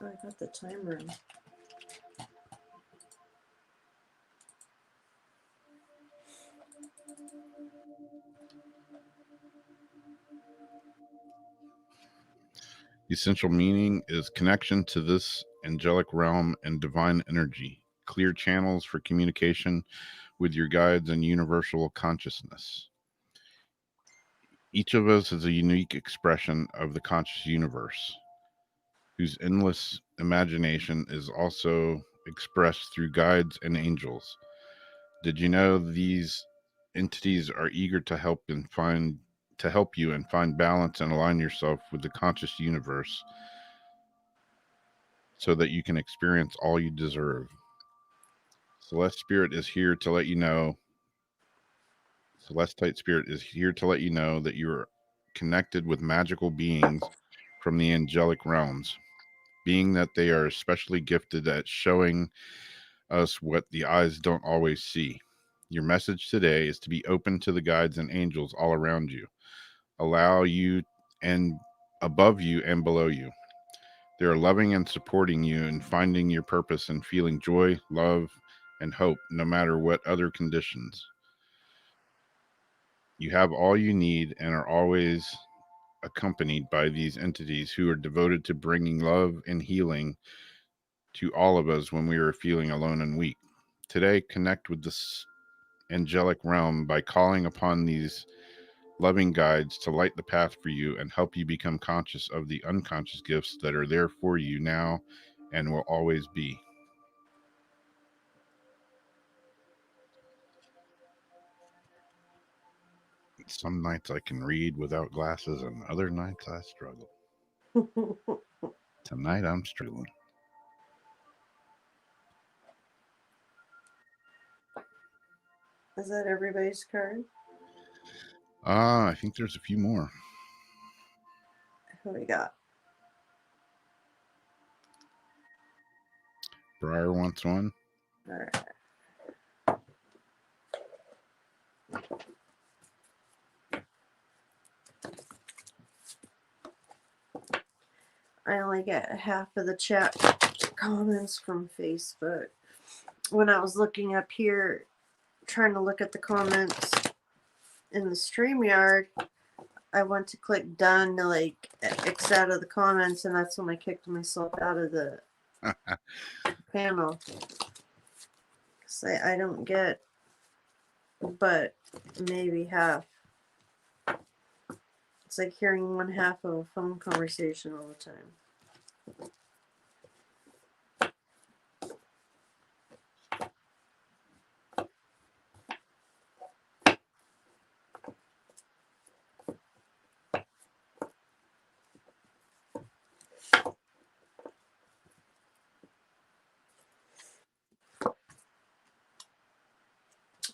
Oh, I got the timer. The essential meaning is connection to this angelic realm and divine energy, clear channels for communication with your guides and universal consciousness. Each of us is a unique expression of the conscious universe, whose endless imagination is also expressed through guides and angels. Did you know these entities are eager to help you and find balance and align yourself with the conscious universe so that you can experience all you deserve? Celestite Spirit is here to let you know that you are connected with magical beings from the angelic realms, being that they are especially gifted at showing us what the eyes don't always see. Your message today is to be open to the guides and angels all around you, allow you and above you and below you. They are loving and supporting you in finding your purpose and feeling joy, love, and hope no matter what other conditions. You have all you need and are always accompanied by these entities who are devoted to bringing love and healing to all of us when we are feeling alone and weak. Today, connect with this angelic realm by calling upon these loving guides to light the path for you and help you become conscious of the unconscious gifts that are there for you now and will always be. Some nights I can read without glasses, and other nights I struggle. Tonight I'm struggling. Is that everybody's card? I think there's a few more. Who we got? Briar wants one. All right. I only get half of the chat comments from Facebook. When I was looking up here, trying to look at the comments in the StreamYard, I went to click done to like X out of the comments, and that's when I kicked myself out of the panel. So I don't get but maybe half. It's like hearing one half of a phone conversation all the time.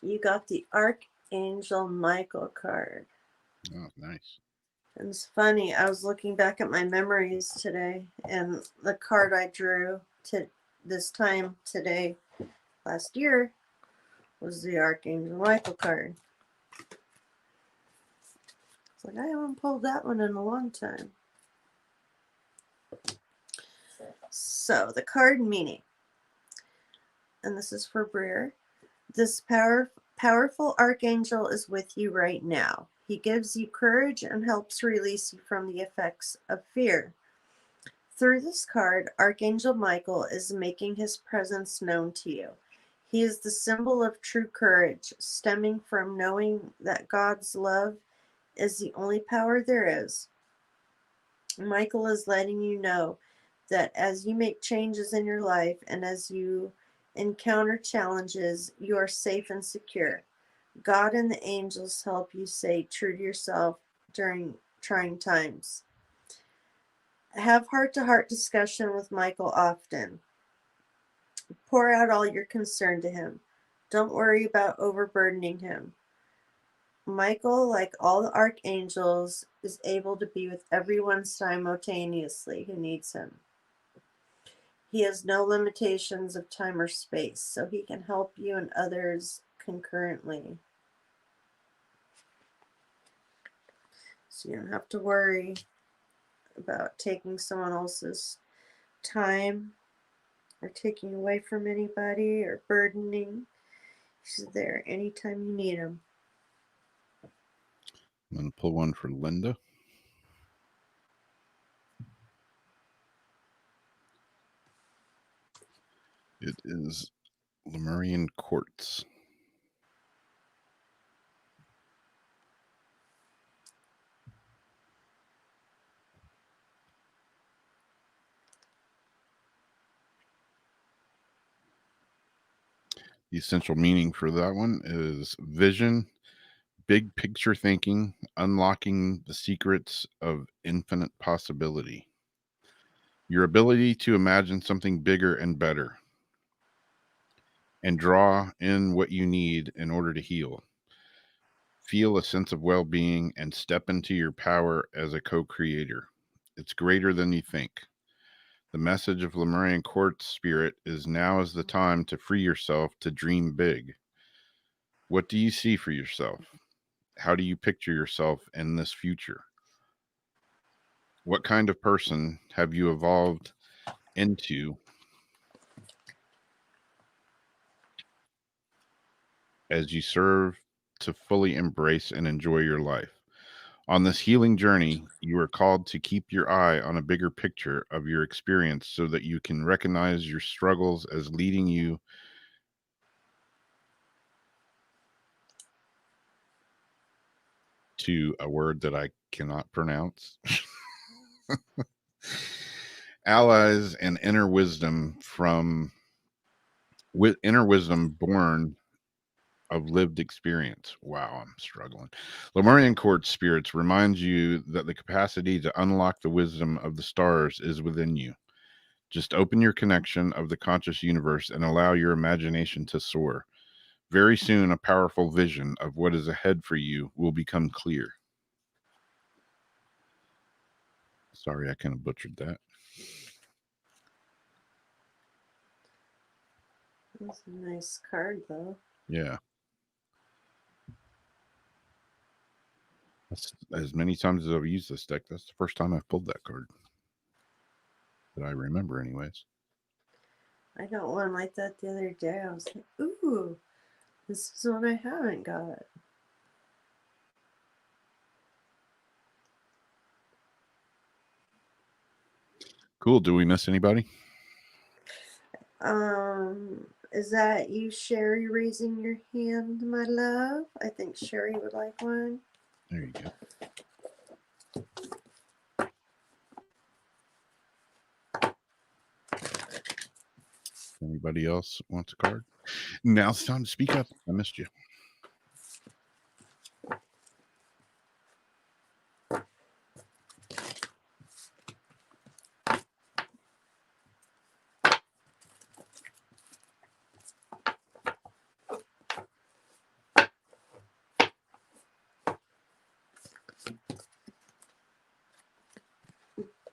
You got the Archangel Michael card. Oh, nice. And it's funny, I was looking back at my memories today, and the card I drew to this time today last year was the Archangel Michael card. It's like I haven't pulled that one in a long time. So the card meaning, and this is for Breer. This powerful archangel is with you right now. He gives you courage and helps release you from the effects of fear. Through this card, Archangel Michael is making his presence known to you. He is the symbol of true courage, stemming from knowing that God's love is the only power there is. Michael is letting you know that as you make changes in your life and as you encounter challenges, you are safe and secure. God and the angels help you stay true to yourself during trying times. Have heart-to-heart discussion with Michael often. Pour out all your concern to him. Don't worry about overburdening him. Michael, like all the archangels, is able to be with everyone simultaneously who needs him. He has no limitations of time or space, so he can help you and others concurrently. So you don't have to worry about taking someone else's time or taking away from anybody or burdening. He's there anytime you need him. I'm going to pull one for Linda. It is Lemurian Quartz. The essential meaning for that one is vision, big picture thinking, unlocking the secrets of infinite possibility. Your ability to imagine something bigger and better and draw in what you need in order to heal. Feel a sense of well-being and step into your power as a co-creator. It's greater than you think. The message of Lemurian Quartz Spirit is now is the time to free yourself to dream big. What do you see for yourself? How do you picture yourself in this future? What kind of person have you evolved into as you serve to fully embrace and enjoy your life? On this healing journey, you are called to keep your eye on a bigger picture of your experience so that you can recognize your struggles as leading you to a word that I cannot pronounce. Allies and inner wisdom born of lived experience. Wow, I'm struggling. Lemurian Quartz Spirits reminds you that the capacity to unlock the wisdom of the stars is within you. Just open your connection of the conscious universe and allow your imagination to soar. Very soon, a powerful vision of what is ahead for you will become clear. Sorry, I kind of butchered that. That's a nice card, though. Yeah. That's as many times as I've used this deck. That's the first time I've pulled that card that I remember, anyways. I got one like that the other day. I was like, ooh, this is one I haven't got. Cool. Do we miss anybody? Is that you, Sherry, raising your hand, my love? I think Sherry would like one. There you go. Anybody else wants a card? Now's the time to speak up. I missed you.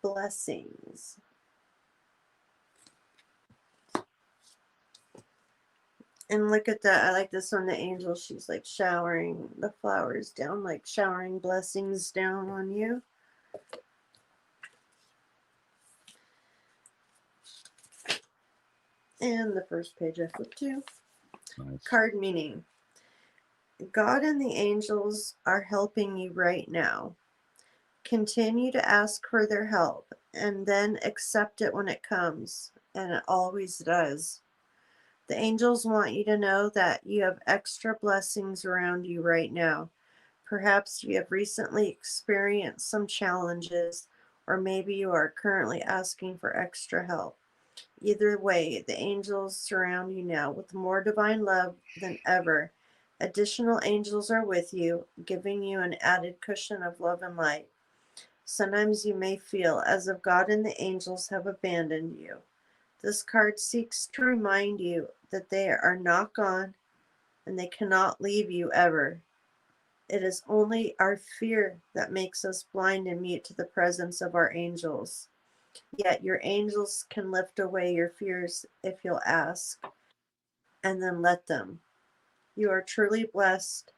Blessings. And look at that. I like this one, the angel. She's like showering the flowers down, like showering blessings down on you. And the first page I flipped to. Nice. Card meaning. God and the angels are helping you right now. Continue to ask for their help and then accept it when it comes. And it always does. The angels want you to know that you have extra blessings around you right now. Perhaps you have recently experienced some challenges, or maybe you are currently asking for extra help. Either way, the angels surround you now with more divine love than ever. Additional angels are with you, giving you an added cushion of love and light. Sometimes you may feel as if God and the angels have abandoned you. This card seeks to remind you that they are not gone and they cannot leave you ever. It is only our fear that makes us blind and mute to the presence of our angels. Yet your angels can lift away your fears if you'll ask, and then let them. You are truly blessed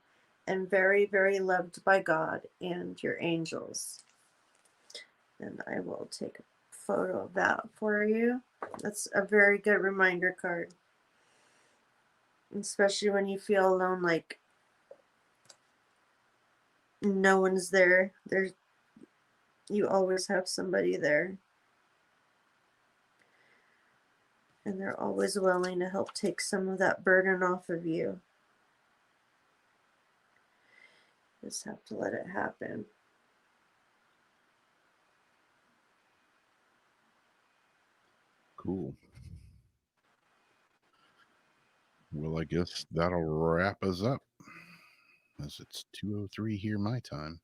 and very, very loved by God and your angels. And I will take a photo of that for you. That's a very good reminder card. Especially when you feel alone, like no one's there. You always have somebody there. And they're always willing to help take some of that burden off of you. Just have to let it happen. Cool. Well, I guess that'll wrap us up, as it's 2:03 here my time.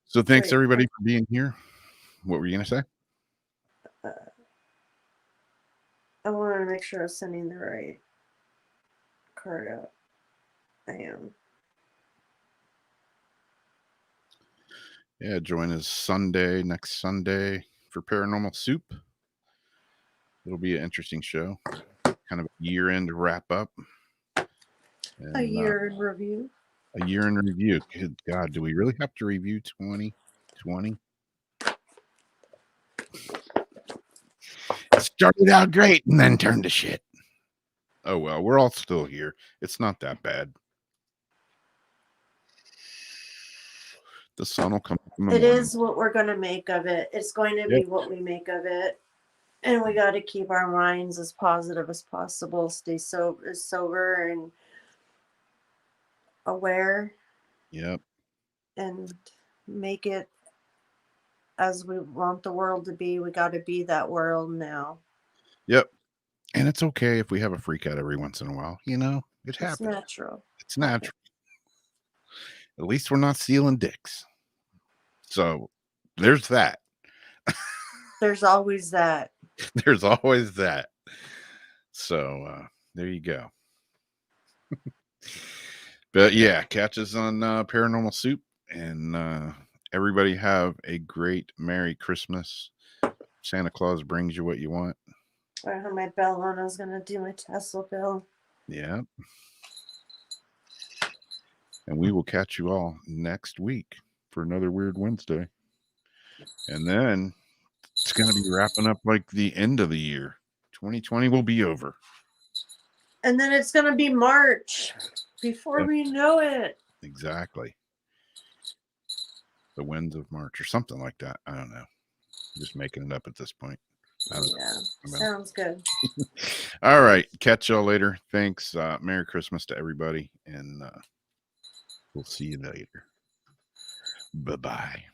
So thanks Wait. everybody for being here. What were you gonna say? I want to make sure I was sending the right card out. I am. Yeah, join us next Sunday for Paranormal Soup. It'll be an interesting show. Kind of a year-end wrap up. And, A year in review. A year in review. Good God, do we really have to review 2020? It started out great and then turned to shit. Oh well, we're all still here. It's not that bad. The sun will come up in the It morning. is what we're going to make of it. It's going to be what we make of it. And we got to keep our minds as positive as possible. Stay sober and aware. Yep. And make it as we want the world to be. We got to be that world now. Yep. And it's okay if we have a freak out every once in a while. You know, it happens. It's natural. It's natural. At least we're not stealing dicks. So there's that. There's always that. There's always that. So there you go. But yeah, catch us on Paranormal Soup, and everybody have a great Merry Christmas. Santa Claus brings you what you want. I had my bell on. I was gonna do my Tesla bill. Yeah. And we will catch you all next week for another Weird Wednesday. And then it's going to be wrapping up like the end of the year. 2020 will be over. And then it's gonna be March before Yep. we know it. Exactly. The winds of March or something like that. I don't know. Just making it up at this point. I don't know. Yeah, Well. sounds good. All right. Catch y'all later. Thanks. Merry Christmas to everybody. And we'll see you later. Bye-bye.